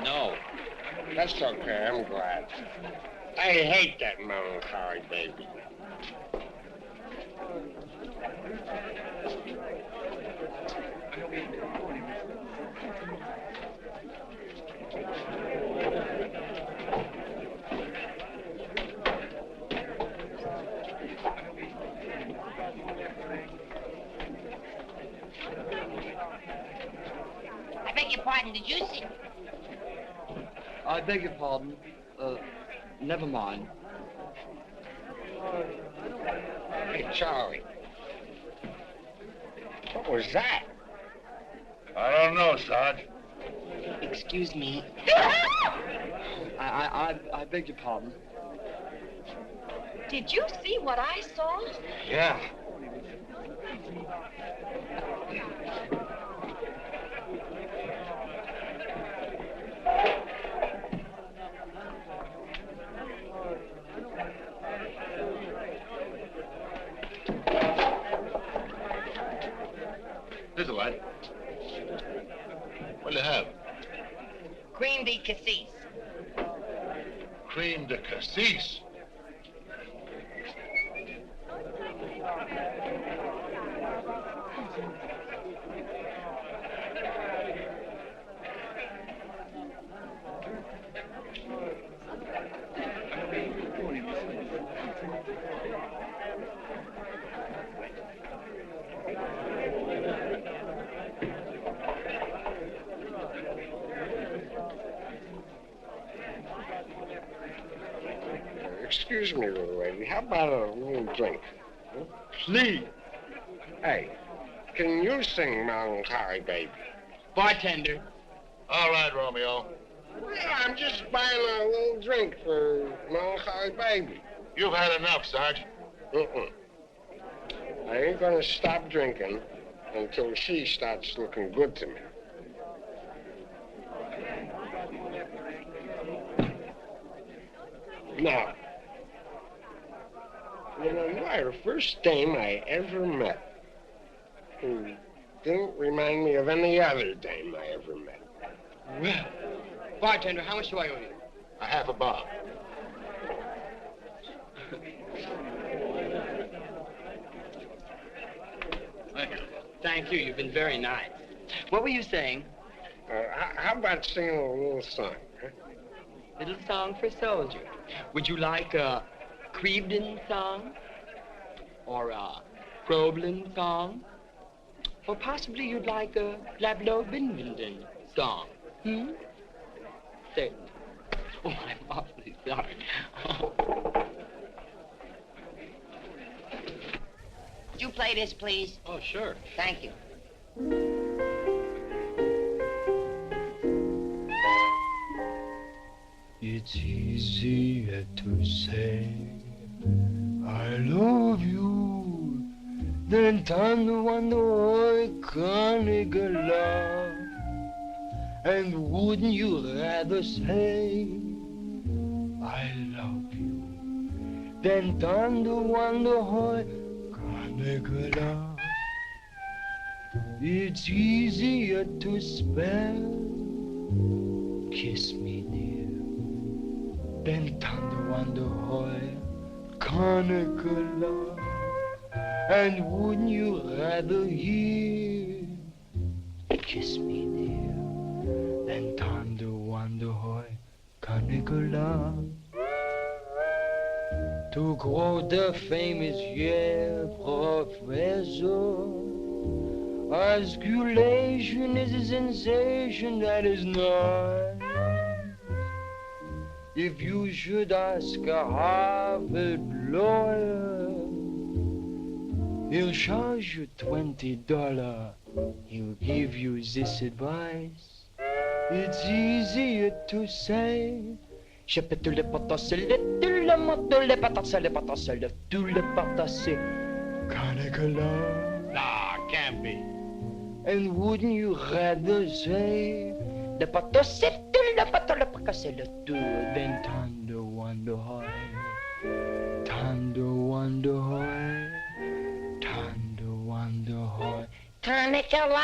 No.
That's okay, I'm glad. I hate that Melancholy Baby.
I beg your pardon, did you see?
I beg your pardon. Never mind.
Hey, Charlie. What was that?
I don't know, Sarge.
Excuse me.
I beg your pardon.
Did you see what I saw?
Yeah.
Here's a light. What do you have?
Cream de cassis.
Cream de cassis.
Excuse me, little lady. How about a little drink? Huh?
Please.
Hey, can you sing Melancholy Baby?
Bartender.
All right, Romeo.
Yeah, I'm just buying a little drink for Melancholy Baby.
You've had enough, Sarge.
I ain't gonna stop drinking until she starts looking good to me. Now, you know, you are the first dame I ever met who didn't remind me of any other dame I ever met.
Well, bartender, how much do I owe you?
A half a bob.
Thank you. Thank you. You've been very nice. What were you saying?
How about singing a little song, huh?
Little song for soldier.
Would you like a Crevedon song? Or a Problem song? Or possibly you'd like a Blablo Bindenden song? Certainly. Oh, I'm awfully sorry.
Would you play this, please?
Oh, sure.
Thank you.
It's easier to say I love you than to wonder I can't get love. And wouldn't you rather say I love you than to wonder how I can't get love? It's easier to spell kiss me dear than to wonder how I can't get love. And wouldn't you rather hear kiss me dear than to wonder how I can't get love? To quote the famous Yale professor, osculation is a sensation that is not. If you should ask a Harvard lawyer, he'll charge you $20. He'll give you this advice. It's easier to say. Je peux tout le potasser, tout le moto, le patasser, le patasser, tout le patasser. Can't
Nah, can't be.
And wouldn't you rather say the patasser, tout le pato, le patasser, le tout, than tender wonder high, tender wonder high, tender wonder high.
Canicula.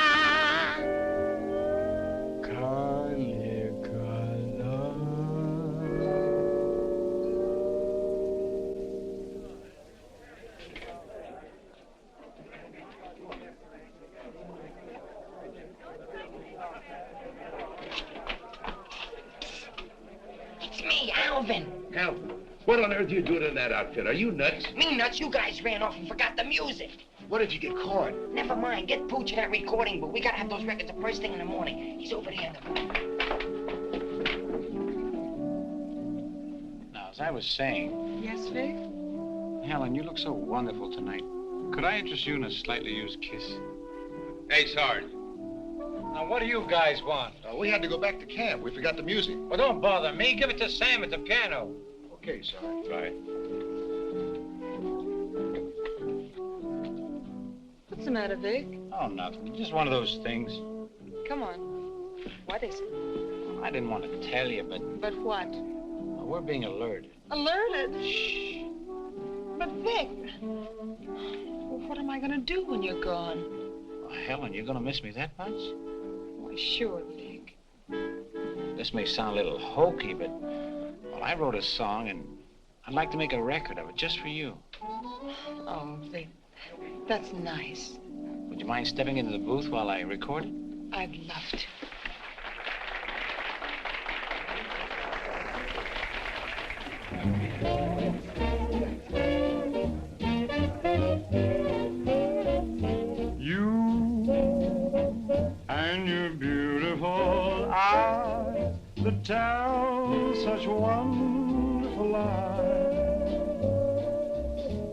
It's me, Alvin.
Alvin, what on earth are you doing in that outfit? Are you nuts?
Me nuts, you guys ran off and forgot the music.
What if you get caught?
Never mind, get Pooch that recording, but we gotta have those records the first thing in the morning. He's over there in the booth.
Now, as I was saying...
Yes, Vic?
Helen, you look so wonderful tonight. Could I interest you in a slightly used kiss?
Hey, Sarge.
Now, what do you guys want?
We had to go back to camp. We forgot the music.
Well, don't bother me. Give it to Sam at the piano.
Okay, sorry.
Right.
What's the matter, Vic?
Oh, nothing. Just one of those things.
Come on. What is it?
I didn't want to tell you, but
But what?
we're being alerted.
Alerted? Shh. But Vic, well, what am I going to do when you're gone?
Oh, Helen, you're going to miss me that much?
Why, sure, Vic.
This may sound a little hokey, but, well, I wrote a song, and I'd like to make a record of it just for you.
Oh, Vic, that's nice.
Would you mind stepping into the booth while I record it?
I'd love to.
And your beautiful eyes that tell such wonderful lies.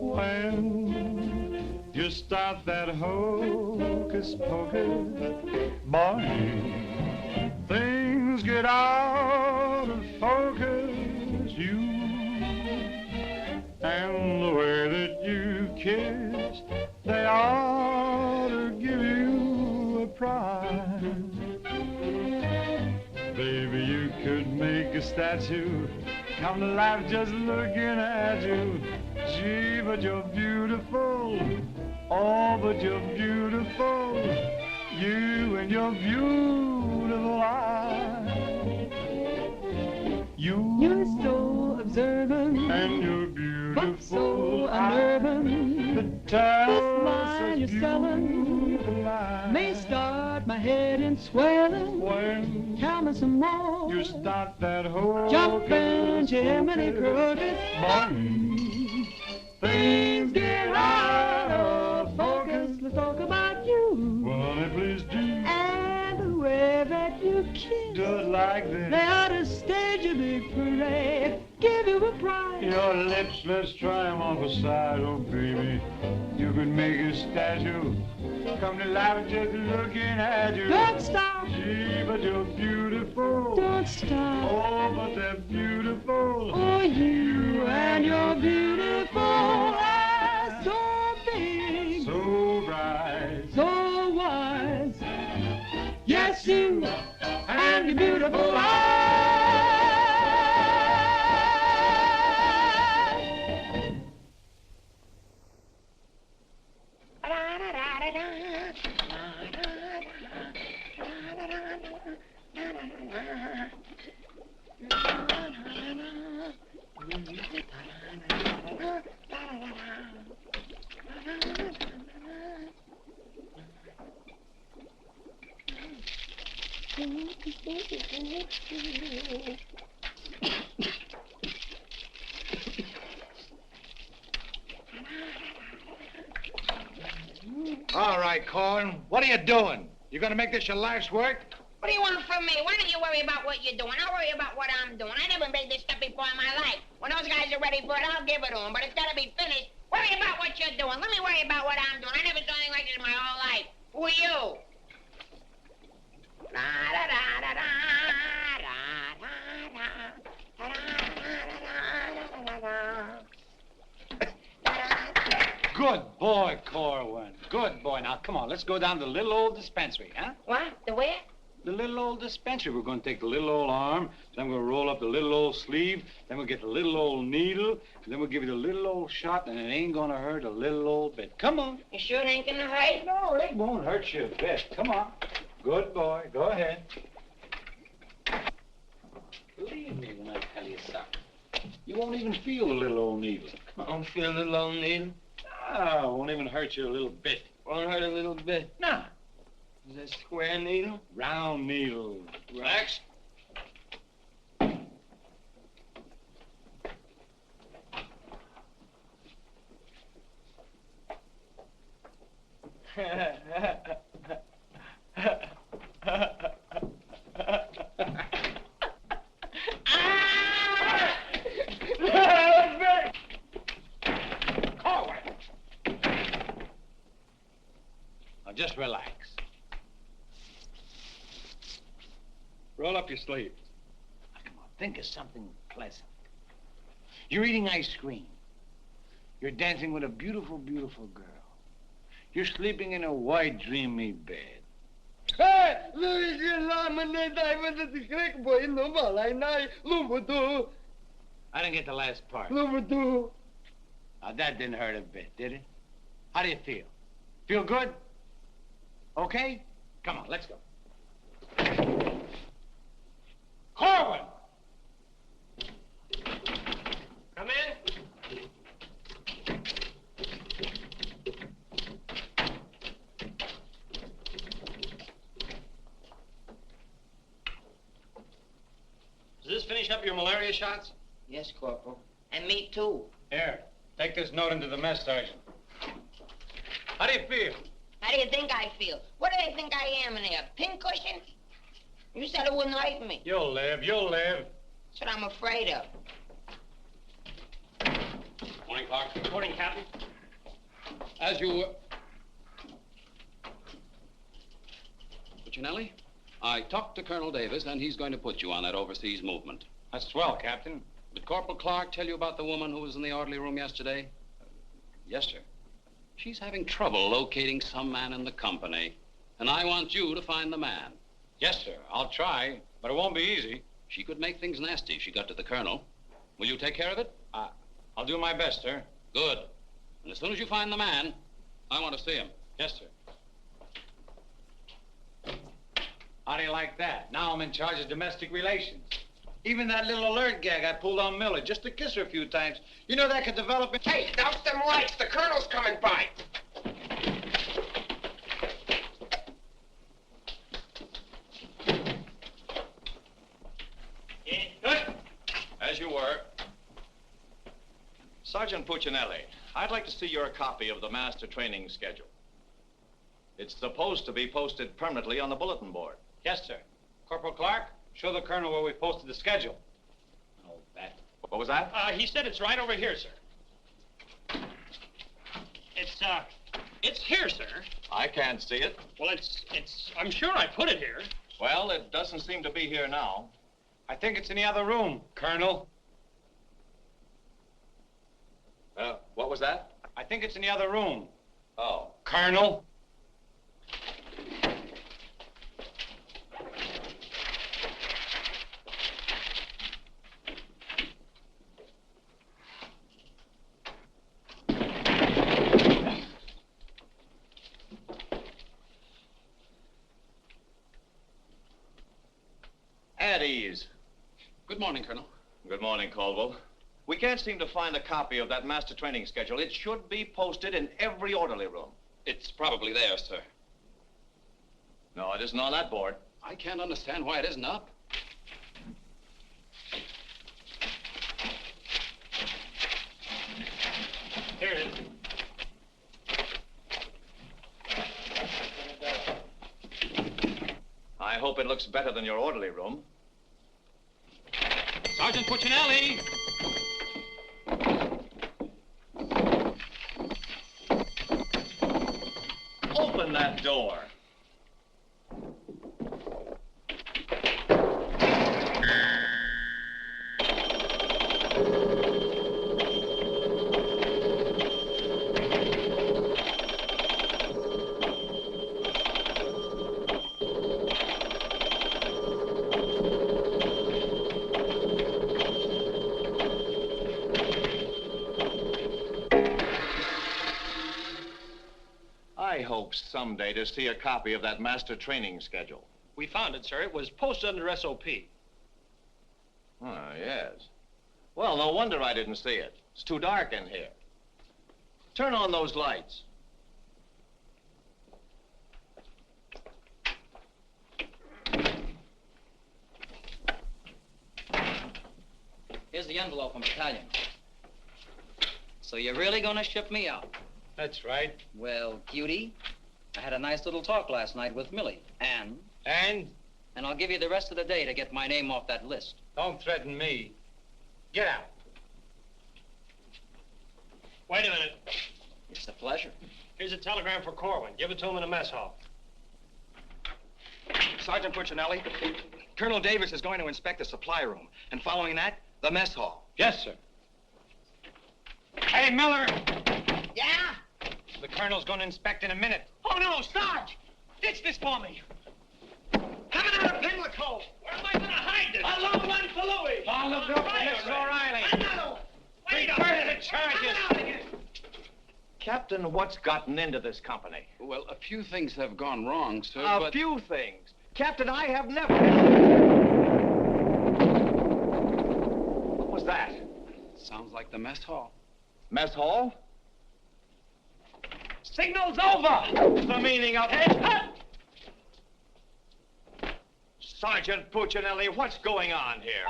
When you start that hocus pocus, boy, things get out of focus. You and the way that you kiss, they ought to give you a prize. Baby, you could make a statue come to life just looking at you. Gee, but you're beautiful. Oh, but you're beautiful. You and your beautiful eyes.
You're so observant,
and you're beautiful,
but so unnerving.
The
smile you're selling may start my head in swelling.
When
tell me some more.
You start that whole
jumping Jiminy Cricket. Things get out of focus. Let's talk about you.
Well, honey, please do.
And the way that you kiss.
Just like this.
They ought to stage a big parade. Give you a prize.
Your lips, let's try them on the side, oh baby. You could make a statue come to life just looking at you.
Don't stop.
Gee, but you're beautiful.
Don't stop.
Oh, but they're beautiful.
Oh, you and your beautiful eyes, so big,
so bright,
so wise. Yes, you and your beautiful eyes.
All right, Corn. What are you doing? You gonna make this your life's work?
What do you want from me? Why don't you worry about what you're doing? I'll worry about what I'm doing. I never made this stuff before in my life. When those guys are ready for it, I'll give it to them. But it's got to be finished. Worry about what you're doing. Let me worry about what I'm doing. I never saw anything like this in my whole life. Who are you?
Good boy, Corwin. Good boy. Now, come on. Let's go down to the little old dispensary, huh?
What? The where?
The little old dispensary. We're going to take the little old arm, then we're going to roll up the little old sleeve, then we'll get the little old needle, and then we'll give you the little old shot, and it ain't going to hurt a little old bit. Come on.
You sure it ain't going to hurt?
No, it won't hurt you a bit. Come on. Good boy. Go ahead. Believe me when I tell you something. You won't even feel the little old needle.
I don't feel a little old needle.
Ah, it won't even hurt you a little bit.
Won't hurt a little bit.
Nah.
Is that square needle?
Round needle.
Relax.
Now, just relax.
Roll up your sleeve.
Come on, think of something pleasant. You're eating ice cream. You're dancing with a beautiful, beautiful girl. You're sleeping in a white, dreamy bed.
I
didn't get the last part. That didn't hurt a bit, did it? How do you feel? Feel good? Okay? Come on, let's go. Corwin!
Come in. Does this finish up your malaria shots?
Yes, Corporal. And me, too.
Here, take this note into the mess, Sergeant. How do you feel?
How do you think I feel? What do they think I am in there, a pincushion? You said it wouldn't hurt me.
You'll live, you'll live.
That's what I'm afraid of.
Morning, Clark.
Good morning, Captain.
As you... Puccinelli, I talked to Colonel Davis, and he's going to put you on that overseas movement.
That's swell, Captain.
Did Corporal Clark tell you about the woman who was in the orderly room yesterday?
Yes, sir.
She's having trouble locating some man in the company, and I want you to find the man.
Yes, sir. I'll try, but it won't be easy.
She could make things nasty if she got to the colonel. Will you take care of it?
I'll do my best, sir.
Good. And as soon as you find the man, I want to see him.
Yes, sir. How do you like that? Now I'm in charge of domestic relations. Even that little alert gag I pulled on Millie, just to kiss her a few times. You know that could develop in...
Hey, douse them lights. The colonel's coming by.
Good.
As you were. Sergeant Puccinelli, I'd like to see your copy of the master training schedule. It's supposed to be posted permanently on the bulletin board.
Yes, sir. Corporal Clark, show the colonel where we posted the schedule. Oh, that.
What was that?
He said it's right over here, sir. It's here, sir.
I can't see it.
Well, I'm sure I put it here.
Well, it doesn't seem to be here now.
I think it's in the other room, Colonel.
What was that?
I think it's in the other room.
Oh.
Colonel.
At ease.
Good morning, Colonel.
Good morning, Caldwell. We can't seem to find a copy of that master training schedule. It should be posted in every orderly room.
It's probably there, sir.
No, it isn't on that board.
I can't understand why it isn't up.
Here it is.
I hope it looks better than your orderly room.
Sergeant Puccinelli!
Open that door. I hope someday to see a copy of that master training schedule.
We found it, sir. It was posted under SOP.
Oh, yes. Well, no wonder I didn't see it. It's too dark in here. Turn on those lights.
Here's the envelope from battalion. So you're really gonna ship me out?
That's right.
Well, cutie, I had a nice little talk last night with Millie. And? And I'll give you the rest of the day to get my name off that list.
Don't threaten me. Get out.
Wait a minute.
It's a pleasure.
Here's a telegram for Corwin. Give it to him in the mess hall.
Sergeant Puccinelli,
Colonel Davis is going to inspect the supply room, and following that, the mess hall.
Yes, sir. Hey, Miller!
Yeah?
The colonel's going to inspect in a minute.
Oh, no, Sarge! Ditch this for me. Coming out of Finklehoffe. Where am I going to hide this? A long one for Louis.
Oh, look up for Mrs. O'Reilly.
Another one. Wait a
Reverse
minute.
the charges.
Coming out again.
Captain, what's gotten into this company?
Well, a few things have gone wrong, sir,
A few things. Captain, I have never... What was that?
Sounds like the mess hall.
Mess hall?
Signal's over.
The meaning of it? Sergeant Puccinelli, what's going on here?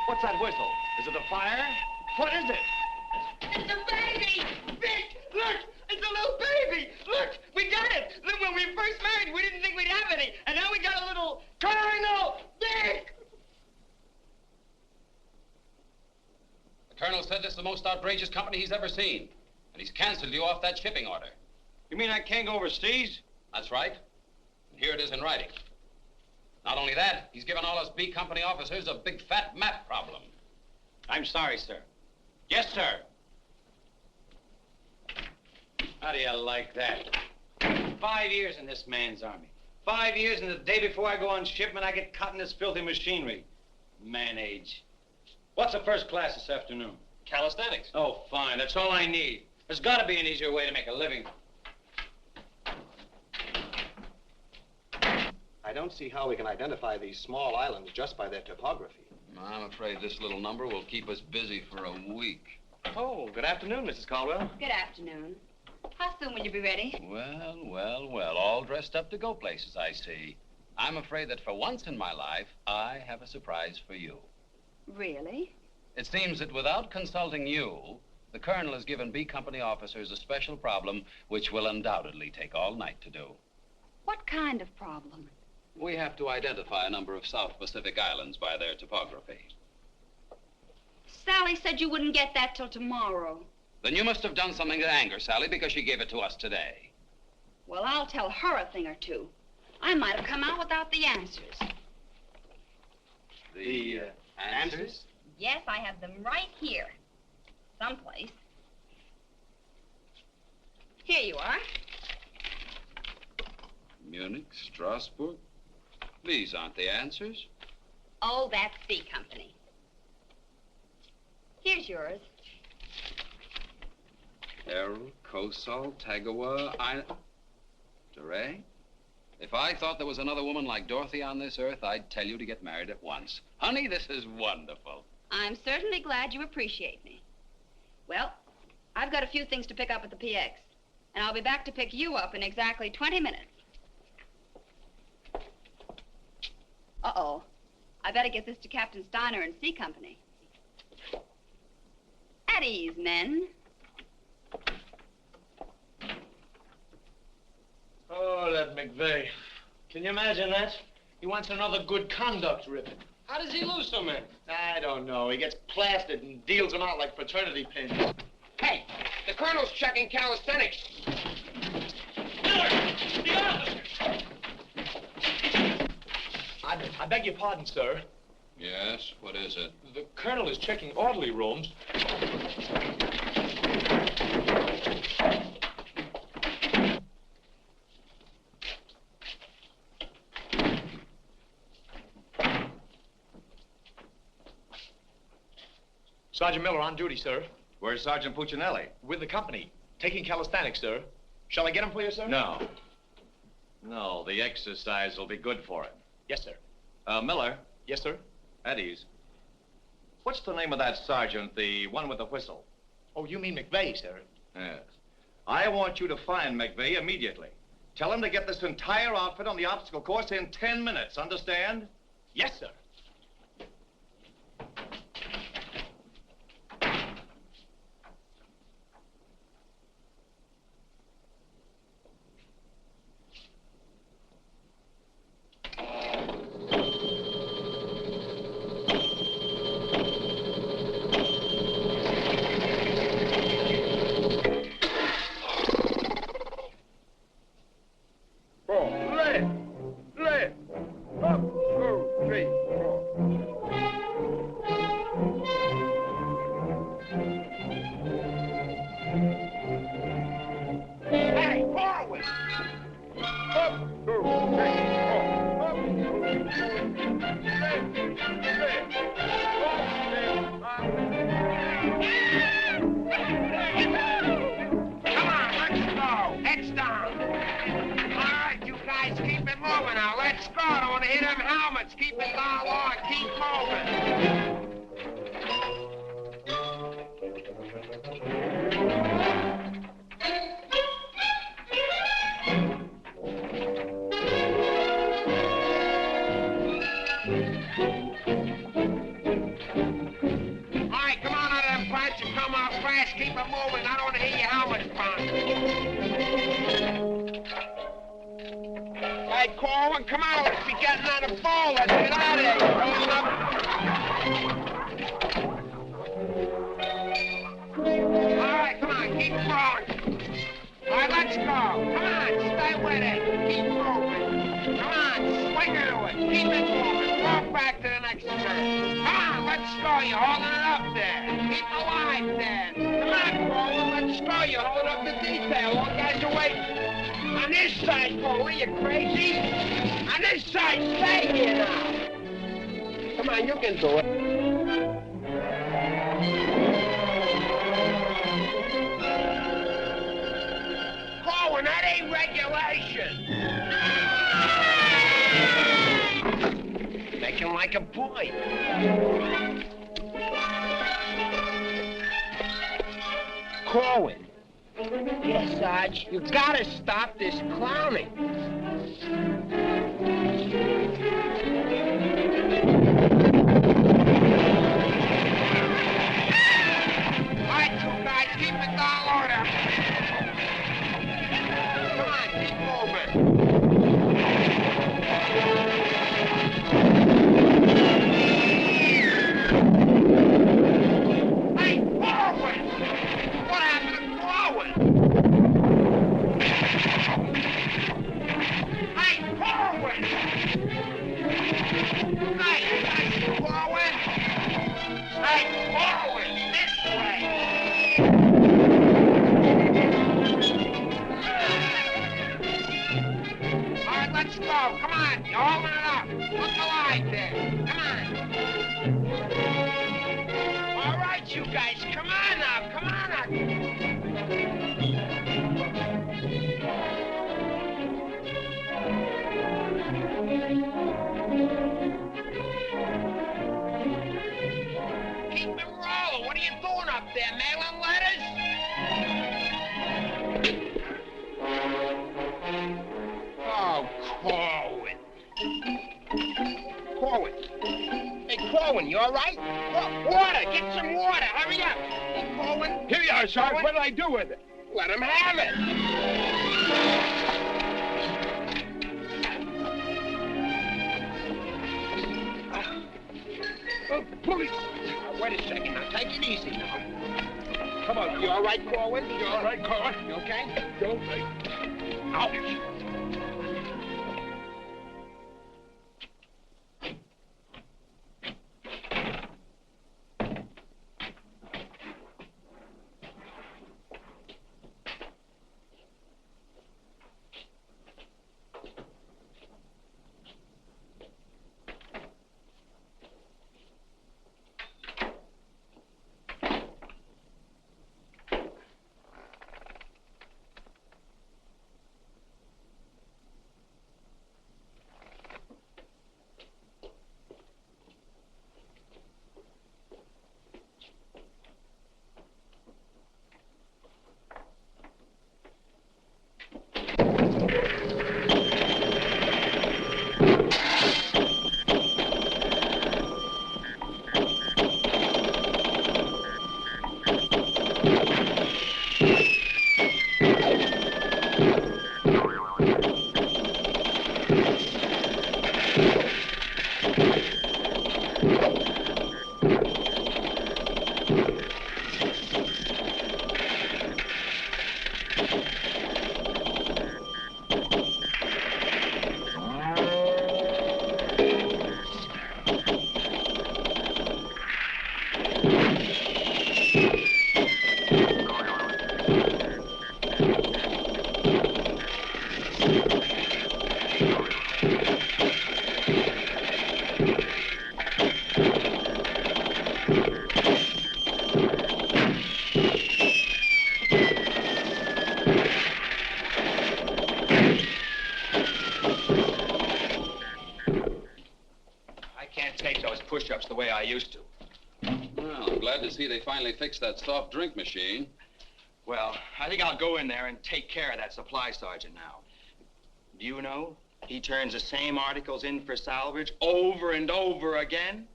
What's that whistle? Is it a fire? What is it?
It's a baby! Vic, look! It's a little baby! Look, we got it! Look, when we first married, we didn't think we'd have any, and now we got a little Colonel Vic!
The colonel said this is the most outrageous company he's ever seen, and he's canceled you off that shipping order.
You mean I can't go overseas?
That's right. And here it is in writing. Not only that, he's given all us B Company officers a big fat map problem.
I'm sorry, sir. Yes, sir. How do you like that? 5 years in this man's army. 5 years, and the day before I go on shipment, I get caught in this filthy machinery. Man age. What's the first class this afternoon?
Calisthenics.
Oh, fine. That's all I need. There's got to be an easier way to make a living.
I don't see how we can identify these small islands just by their topography.
I'm afraid this little number will keep us busy for a week.
Oh, good afternoon, Mrs. Caldwell.
Good afternoon. How soon will you be ready?
Well, well, well, all dressed up to go places, I see. I'm afraid that for once in my life, I have a surprise for you.
Really?
It seems that without consulting you, the colonel has given B Company officers a special problem which will undoubtedly take all night to do.
What kind of problem?
We have to identify a number of South Pacific islands by their topography.
Sally said you wouldn't get that till tomorrow.
Then you must have done something to anger Sally because she gave it to us today.
Well, I'll tell her a thing or two. I might have come out without the answers.
The answers?
Yes, I have them right here. Someplace. Here you are.
Munich, Strasbourg. These aren't the answers.
Oh, that's C Company. Here's yours.
Errol, Kosal, Tagawa, DeRay? If I thought there was another woman like Dorothy on this earth, I'd tell you to get married at once. Honey, this is wonderful.
I'm certainly glad you appreciate me. Well, I've got a few things to pick up at the PX, and I'll be back to pick you up in exactly 20 minutes. Uh-oh. I better get this to Captain Steiner and C Company. At ease, men.
Oh, that McVeigh. Can you imagine that? He wants another good conduct ribbon.
How does he lose so many?
I don't know. He gets plastered and deals them out like fraternity pins.
Hey, the colonel's checking calisthenics.
Miller, the officer!
I beg your pardon, sir.
Yes, what is it?
The colonel is checking orderly rooms. Sergeant Miller on duty, sir.
Where's Sergeant Puccinelli?
With the company. Taking calisthenics, sir. Shall I get him for you, sir?
No. No, the exercise will be good for him.
Yes, sir.
Miller.
Yes, sir.
At ease. What's the name of that sergeant, the one with the whistle?
Oh, you mean McVeigh, sir?
Yes. I want you to find McVeigh immediately. Tell him to get this entire outfit on the obstacle course in 10 minutes, understand?
Yes, sir.
Left. Up.
Corwin. 1, 2, 3, 4. Come on, let's go. Heads down. All right, you guys, keep it moving now. Let's go. Don't want to hit them helmets. Keep it down low and keep moving. Keep it moving. I don't want to hear your helmet pound. Hey, Corwin, come on. Let's be getting on the ball. Let's get out of here. All right, come on. Keep going. All right, let's go. Come on. Stay with it. Keep moving. Come on. Swing into it. Keep it moving. Walk back to the next turn. Come on. Let's go. You're holding it up there. Keep alive there. Come on, Corwin, let's go. You're holding up the detail. All guys are waiting. On this side, Corwin, you crazy? On this side, stay here now. Come on, you can do it. Corwin, that ain't regulation. Making like a boy. Corwin. Yes, Sarge, you gotta stop this clowning. All right, you guys, keep it down order. Come on, keep moving. Hey, Corwin! What happened to Corwin? Hey, Corwin! Hey, Corwin! Hey, Corwin, this way! All right, let's go. Come on, you're holding it up. Look alive there. Come on. All right, you guys, come on now. Come on now. Keep it rolling. What are you doing up there, mailing letters? Oh, Corwin. Corwin. Hey, Corwin, you all right? Water. Get some water. Hurry up. Hey, Corwin.
Here you are, Sarge. What did I do with it?
Let him have it. Oh, police. Wait a second. Now, take it easy now. Come on. You all right, Corwin?
You all right, Corwin?
You okay?
You all right?
Ouch.
much the way I used to.
Well, I'm glad to see they finally fixed that soft drink machine.
Well, I think I'll go in there and take care of that supply sergeant now. Do you know, he turns the same articles in for salvage over and over again.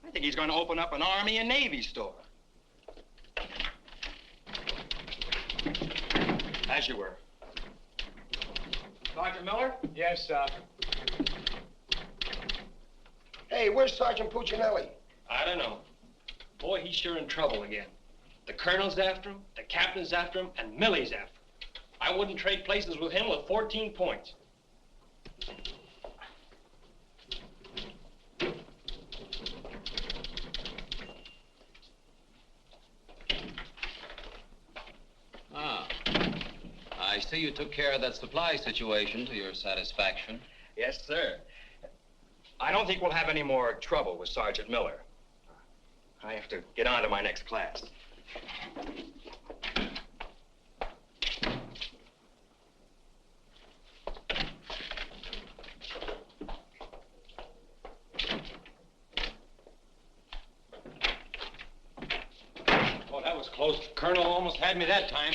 I think he's going to open up an Army and Navy store. As you were.
Sergeant Miller?
Yes, sir. Hey, where's Sergeant Puccinelli?
I don't know. Boy, he's sure in trouble again. The colonel's after him, the captain's after him, and Millie's after him. I wouldn't trade places with him with 14 points.
Ah. I see you took care of that supply situation to your satisfaction.
Yes, sir. I don't think we'll have any more trouble with Sergeant Miller. I have to get on to my next class.
Oh, that was close. Colonel almost had me that time.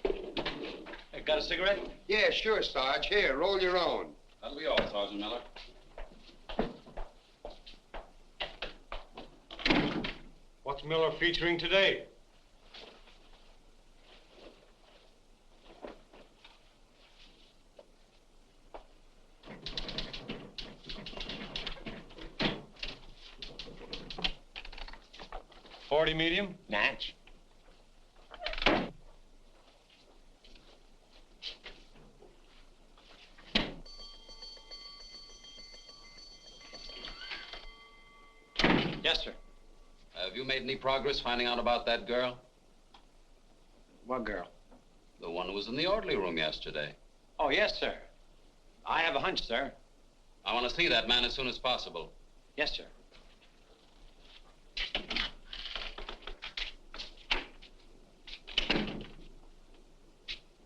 Hey, got a cigarette?
Yeah, sure, Sarge. Here, roll your own.
That'll be all, Sergeant Miller.
What's Miller featuring today? .40 medium?
Natch.
Yes, sir.
Have you made any progress finding out about that girl?
What girl?
The one who was in the orderly room yesterday.
Oh, yes, sir. I have a hunch, sir.
I want to see that man as soon as possible.
Yes, sir.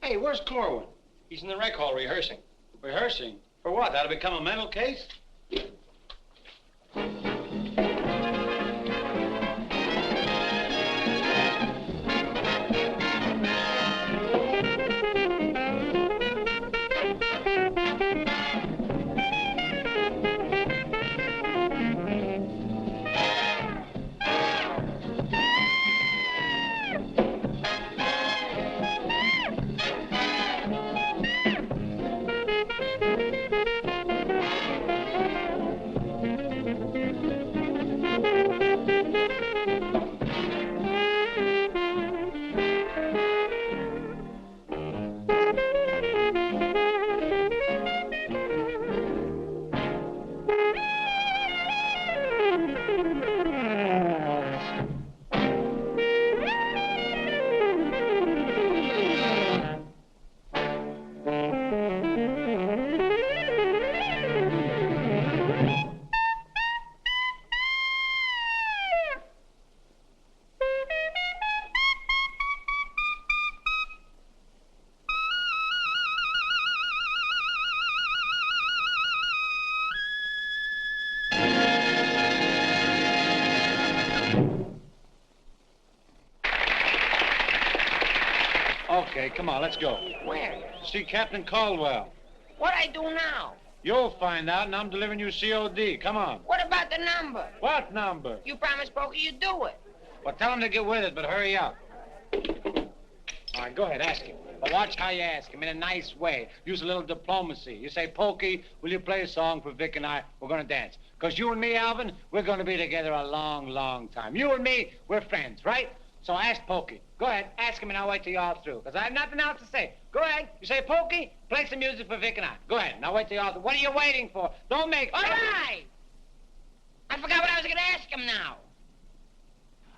Hey, where's Corwin?
He's in the rec hall rehearsing.
Rehearsing? For what? That'll become a mental case? Okay, come on, let's go.
Where?
See Captain Caldwell.
What I do now?
You'll find out, and I'm delivering you COD. Come on.
What about the number?
What number?
You promised Pokey you'd do it.
Well, tell him to get with it, but hurry up. All right, go ahead, ask him. But watch how you ask him, in a nice way. Use a little diplomacy. You say, Pokey, will you play a song for Vic and I? We're going to dance. Because you and me, Alvin, we're going to be together a long, long time. You and me, we're friends, right? So ask Pokey. Go ahead, ask him, and I'll wait till you're all through. Because I have nothing else to say. Go ahead. You say, Pokey, play some music for Vic and I. Go ahead, and I'll wait till you're all through. What are you waiting for? Don't make...
All right. I forgot what I was going to ask him now.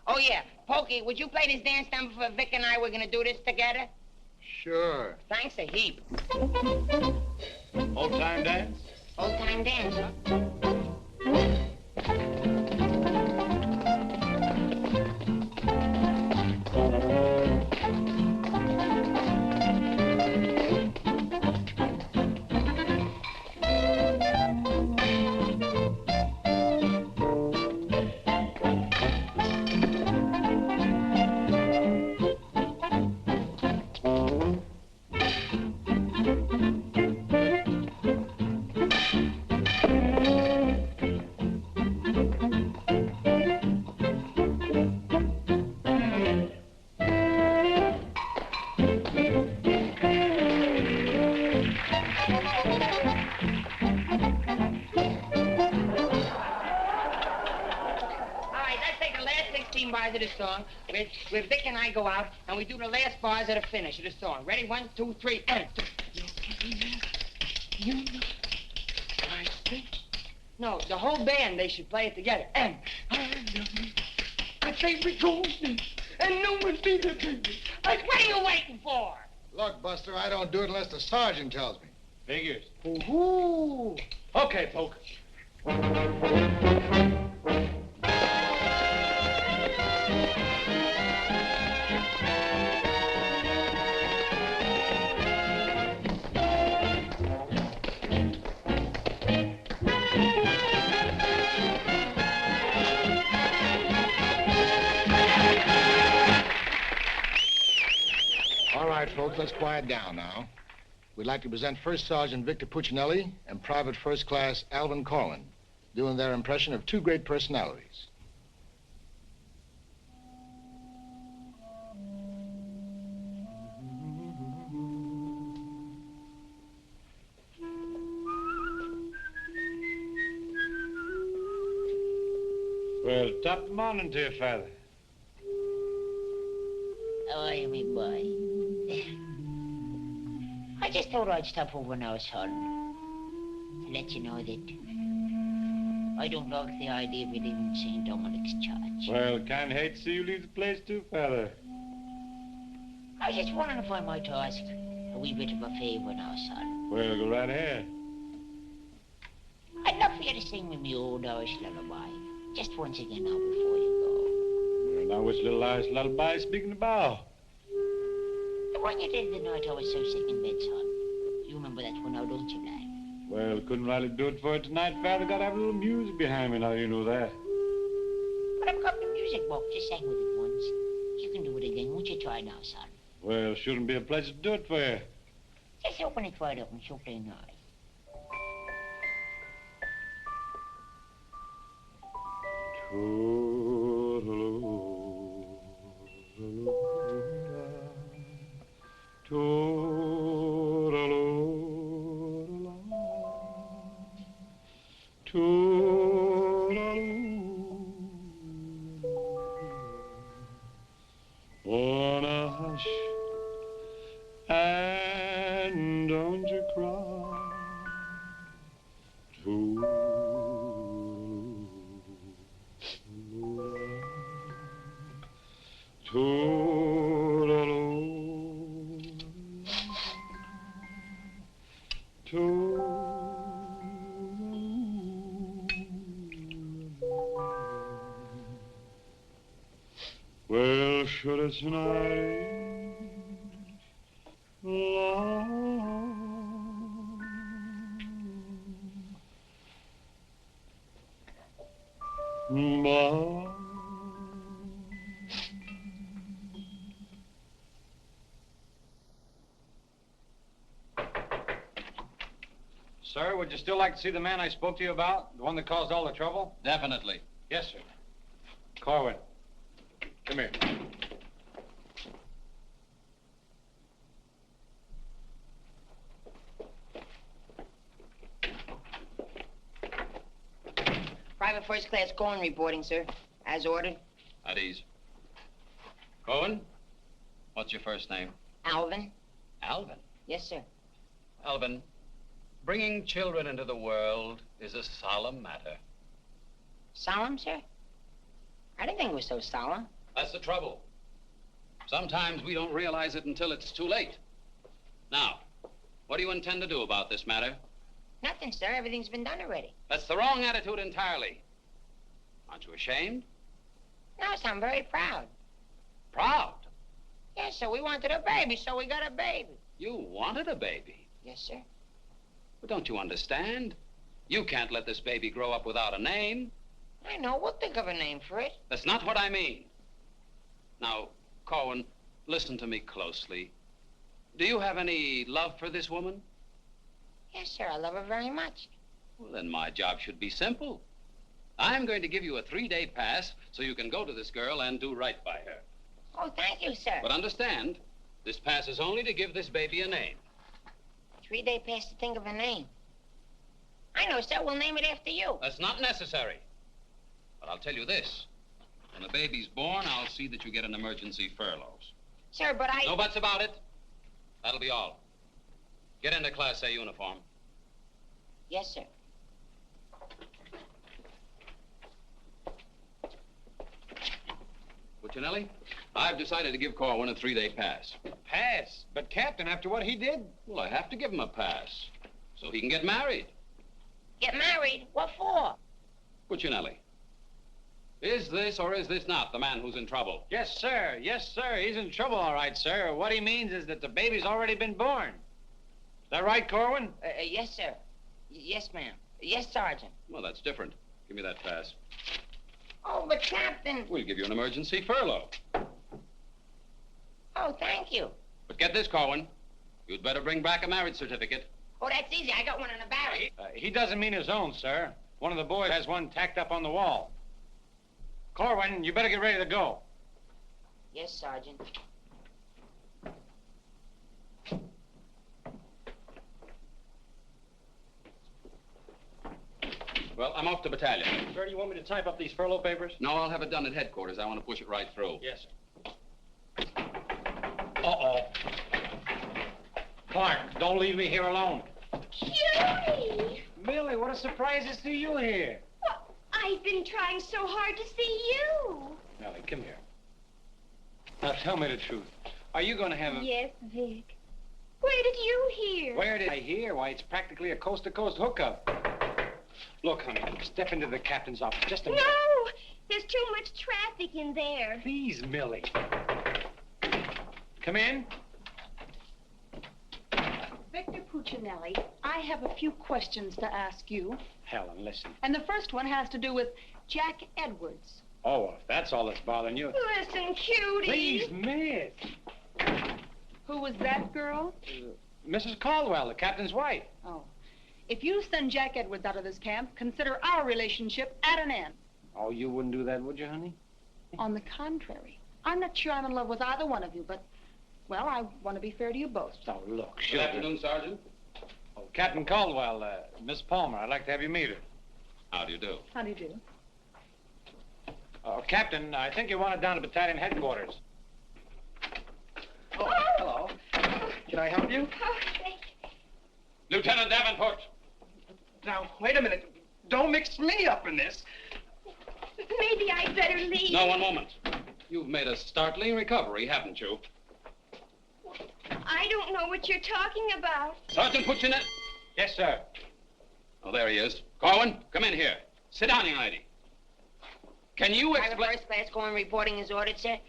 Oh, yeah. Pokey, would you play this dance number for Vic and I? We're going to do this together.
Sure.
Thanks a heap.
Old-time dance?
Old-time dance, huh?
Let's take the last 16 bars of the song. Where Vic and I go out, and we do the last bars of the finish of the song. Ready? 1, 2, 3, and... You know, I think... No, the whole band, they should play it together. And I think we go and no one be the baby. Like, what are you waiting for?
Look, Buster, I don't do it unless the sergeant tells me.
Figures.
Ooh.
Okay, Poke.
All right, folks, let's quiet down now. We'd like to present First Sergeant Victor Puccinelli and Private First Class Alvin Collin, doing their impression of two great personalities.
Well, top morning to you, Father.
How are you, me boy? I just thought I'd stop over now, son, to let you know that I don't like the idea of you leaving St. Dominic's Church.
Well, can't hate to see you leave the place too, Father.
I was just wondering if I might ask a wee bit of a favor now, son.
Well, go right ahead.
I'd love for you to sing me my old Irish lullaby, just once again now before you
Well, now which little Irish lullaby speaking about?
go. The one you did the night I was so sick in bed, son. You remember that one now, don't you, lad?
Well, couldn't rightly do it for you tonight, Father. Gotta have a little music behind me now, you know that.
But I've got the music book. Just sang with it once. You can do it again. Won't you try now, son?
Well, shouldn't be a pleasure to do it for you.
Just open it wide open, so play nice.
Wanna hush and don't you cry. Well, should it's night long, but
Sir, would you still like to see the man I spoke to you about? The one that caused all the trouble?
Definitely.
Yes, sir. Corwin, come here.
Private First Class Cohen reporting, sir. As ordered.
At ease. Cohen, what's your first name?
Alvin.
Alvin.
Yes, sir.
Alvin, bringing children into the world is a solemn matter.
Solemn, sir? I didn't think it was so solemn.
That's the trouble. Sometimes we don't realize it until it's too late. Now, what do you intend to do about this matter?
Nothing, sir. Everything's been done already.
That's the wrong attitude entirely. Aren't you ashamed?
No, sir, I'm very proud.
Proud?
Yes, sir. We wanted a baby, so we got a baby.
You wanted a baby?
Yes, sir.
But don't you understand? You can't let this baby grow up without a name.
I know. We'll think of a name for it.
That's not what I mean. Now, Corwin, listen to me closely. Do you have any love for this woman?
Yes, sir. I love her very much.
Well, then my job should be simple. I'm going to give you a 3-day pass so you can go to this girl and do right by her.
Oh, thank you, sir.
But understand, this pass is only to give this baby a name.
3-day pass to think of a name. I know, sir. We'll name it after you.
That's not necessary. But I'll tell you this. When the baby's born, I'll see that you get an emergency furlough.
Sir, but I...
No buts about it. That'll be all. Get into Class A uniform.
Yes, sir.
Puccinelli, I've decided to give Corwin a 3-day pass.
Pass? But, Captain, after what he did?
Well, I have to give him a pass so he can get married.
Get married? What for?
Puccinelli, is this or is this not the man who's in trouble?
Yes, sir. Yes, sir. He's in trouble, all right, sir. What he means is that the baby's already been born. Is that right, Corwin?
Yes, sir. Yes, ma'am. Yes, Sergeant.
Well, that's different. Give me that pass.
Oh, but Captain...
We'll give you an emergency furlough.
Oh, thank you.
But get this, Corwin. You'd better bring back a marriage certificate.
Oh, that's easy. I got one in the barrel.
He doesn't mean his own, sir. One of the boys has one tacked up on the wall. Corwin, you better get ready to go.
Yes, Sergeant.
Well, I'm off to battalion.
Sir, do you want me to type up these furlough papers?
No, I'll have it done at headquarters. I want to push it right through.
Yes, sir. Uh-oh. Clark, don't leave me here alone.
Cutie!
Millie, what a surprise to see you here.
Well, I've been trying so hard to see you.
Millie, come here. Now, tell me the truth. Are you going to have a...
Yes, Vic. Where did you hear?
Where did I hear? Why, it's practically a coast-to-coast hookup. Look, honey, step into the captain's office just a minute.
No! There's too much traffic in there.
Please, Millie. Come in.
Victor Puccinelli, I have a few questions to ask you.
Helen, listen.
And the first one has to do with Jack Edwards.
Oh, if that's all that's bothering you.
Listen, Cutie.
Please, miss.
Who was that girl?
Mrs. Caldwell, the captain's wife.
Oh. If you send Jack Edwards out of this camp, consider our relationship at an end.
Oh, you wouldn't do that, would you, honey?
On the contrary. I'm not sure I'm in love with either one of you, but, well, I want to be fair to you both.
Oh, look,
Good afternoon, Sergeant.
Oh, Captain Caldwell, Miss Palmer, I'd like to have you meet her.
How do you do?
How do you do?
Captain, I think you want it down to battalion headquarters.
Oh, hello. Can I help you?
Oh, thank you.
Lieutenant Davenport.
Now, wait a minute. Don't mix me up in this.
Maybe I'd better leave.
No, one moment. You've made a startling recovery, haven't you?
I don't know what you're talking about.
Sergeant Puccinelli.
Yes, sir.
Oh, there he is. Corwin, come in here. Sit down, young lady. Can you
Private
explain...
first class going reporting is ordered, sir.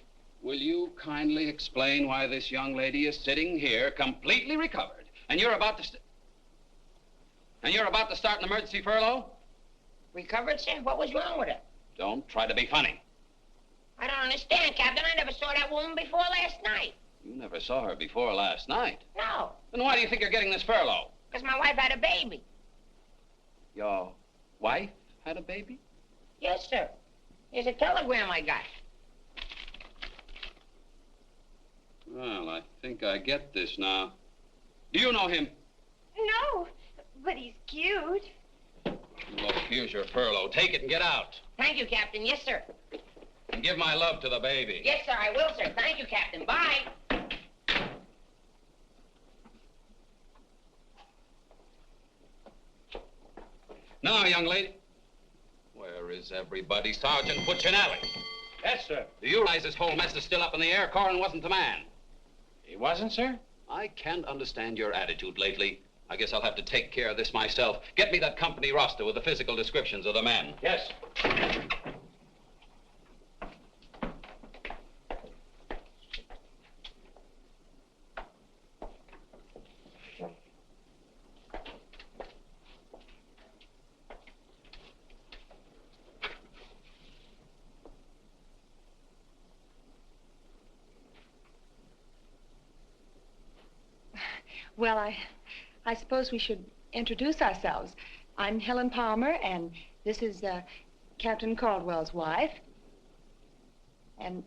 Will you kindly explain why this young lady is sitting here completely recovered, and you're about to start an emergency furlough?
Recovered, sir? What was wrong with her?
Don't try to be funny.
I don't understand, Captain. I never saw that woman before last night.
You never saw her before last night.
No,
Then why do you think you're getting this furlough?
because my wife had a baby.
Your wife had a baby?
Yes, sir. Here's a telegram I got.
Well, I think I get this now. Do you know him?
No, but he's cute.
Look, here's your furlough. Take it and get out.
Thank you, Captain. Yes, sir.
And give my love to the baby.
Yes, sir, I will, sir. Thank you, Captain. Bye.
Now, young lady. Where is everybody? Sergeant Puccinelli.
Yes, sir.
Do you realize this whole mess is still up in the air? Corwin wasn't the man.
He wasn't, sir?
I can't understand your attitude lately. I guess I'll have to take care of this myself. Get me that company roster with the physical descriptions of the men.
Yes.
Well, I suppose we should introduce ourselves. I'm Helen Palmer, and this is Captain Caldwell's wife. And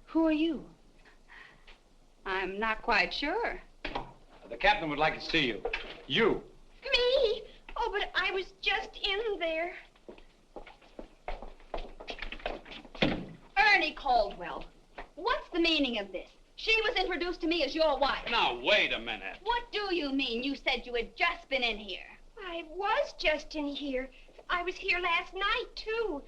who are you?
I'm not quite sure.
The captain would like to see you. You.
Me? Oh, but I was just in there.
Ernie Caldwell, what's the meaning of this? She was introduced to me as your wife.
Now, wait a minute.
What do you mean? You said you had just been in here.
I was just in here. I was here last night, too.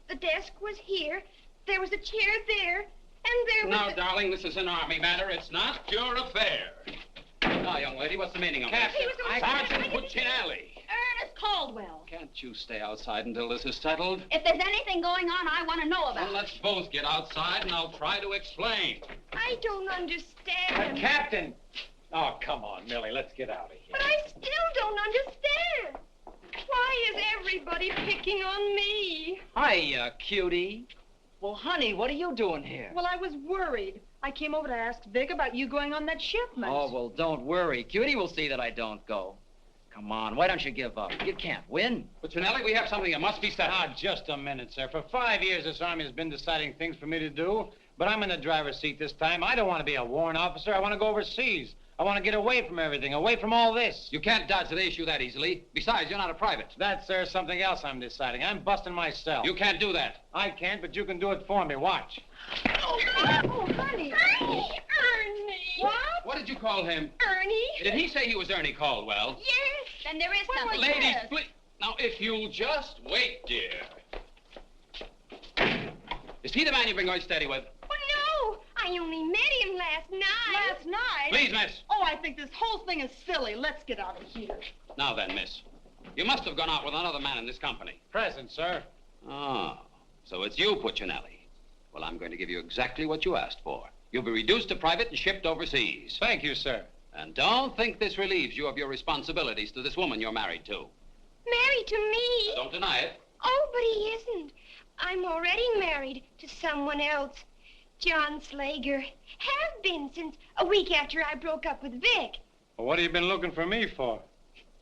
The desk was here. There was a chair there. And there was...
Now, darling, this is an army matter. It's not your affair. Now, young lady, what's the meaning of this? Sergeant Puccinelli.
Ernest Caldwell.
Can't you stay outside until this is settled?
If there's anything going on, I want to know about
Well,
it.
let's both get outside, and I'll try to explain.
I don't understand.
Captain! Oh, come on, Millie, let's get out of here.
But I still don't understand. Why is everybody picking on me?
Hiya, cutie. Well, honey, what are you doing here?
Well, I was worried. I came over to ask Vic about you going on that shipment.
Oh, well, don't worry. Cutie will see that I don't go. Come on, why don't you give up? You can't win.
Puccinelli, we have something that must be settled.
Ah, just a minute, sir. For 5 years, this Army has been deciding things for me to do, but I'm in the driver's seat this time. I don't want to be a warrant officer. I want to go overseas. I want to get away from everything, away from all this.
You can't dodge the issue that easily. Besides, you're not a private.
That's, sir, something else I'm deciding. I'm busting myself.
You can't do that.
I can't, but you can do it for me. Watch.
Oh, honey. Ernie. What?
What did you call him?
Ernie.
Did he say he was Ernie Caldwell?
Yes.
Then there is something.
Ladies, please. Now, if you'll just wait, dear. Is he the man you've been going steady with?
Oh, no. I only met him last night.
Last night?
Please, miss.
Oh, I think this whole thing is silly. Let's get out of here.
Now then, miss. You must have gone out with another man in this company.
Present, sir.
Oh, so it's you, Puccinelli. Well, I'm going to give you exactly what you asked for. You'll be reduced to private and shipped overseas.
Thank you, sir.
And don't think this relieves you of your responsibilities to this woman you're married to.
Married to me?
Don't deny it.
Oh, but he isn't. I'm already married to someone else. John Slager. Have been since a week after I broke up with Vic.
Well, what have you been looking for me for?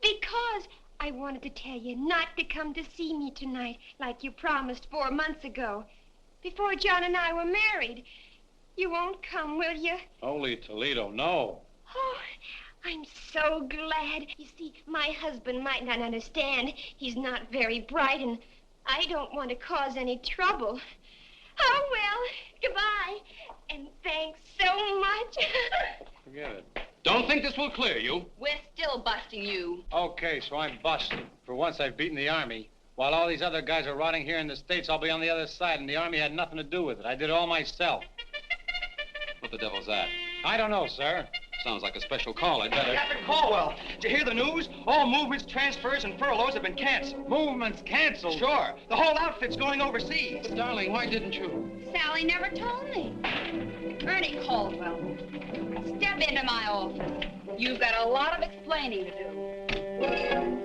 Because I wanted to tell you not to come to see me tonight like you promised 4 months ago. Before John and I were married. You won't come, will you?
Holy Toledo, no.
Oh, I'm so glad. You see, my husband might not understand. He's not very bright, and I don't want to cause any trouble. Oh, well, goodbye. And thanks so much.
Forget it.
Don't think this will clear you.
We're still busting you.
Okay, so I'm busted. For once, I've beaten the Army. While all these other guys are rotting here in the States, I'll be on the other side, and the Army had nothing to do with it. I did it all myself.
What the devil's that?
I don't know, sir.
Sounds like a special call. I'd better...
Captain Caldwell, did you hear the news? All movements, transfers, and furloughs have been canceled.
Movements canceled?
Sure. The whole outfit's going overseas.
But, darling, why didn't you?
Sally never told me. Ernie Caldwell, step into my office. You've got a lot of explaining to do.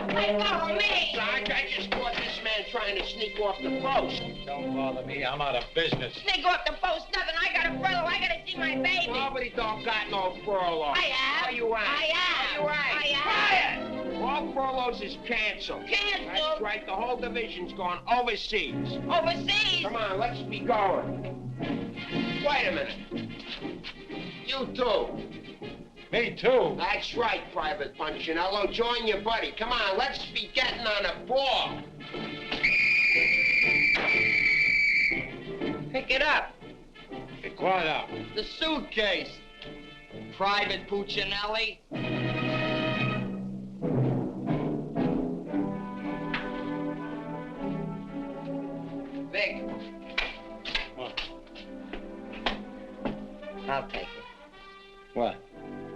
Hey, follow me! Sarge, I just caught this man trying to sneak off the post.
Don't bother me. I'm out of business.
Sneak off the post, nothing. I got a furlough. I got to see my baby. Nobody don't got no furlough. I have. No, you ain't. I have. No, you ain't. I have. All furloughs is canceled. Canceled? That's right. The whole division's gone overseas. Overseas? Come on, let's be going. Wait a minute. You too.
Me too.
That's right, Private Punchinello. Join your buddy. Come on, let's be getting on a ball. Pick it up.
Pick what up?
The suitcase. Private Puccinelli. Vic.
What?
I'll take it.
What?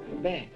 The bag.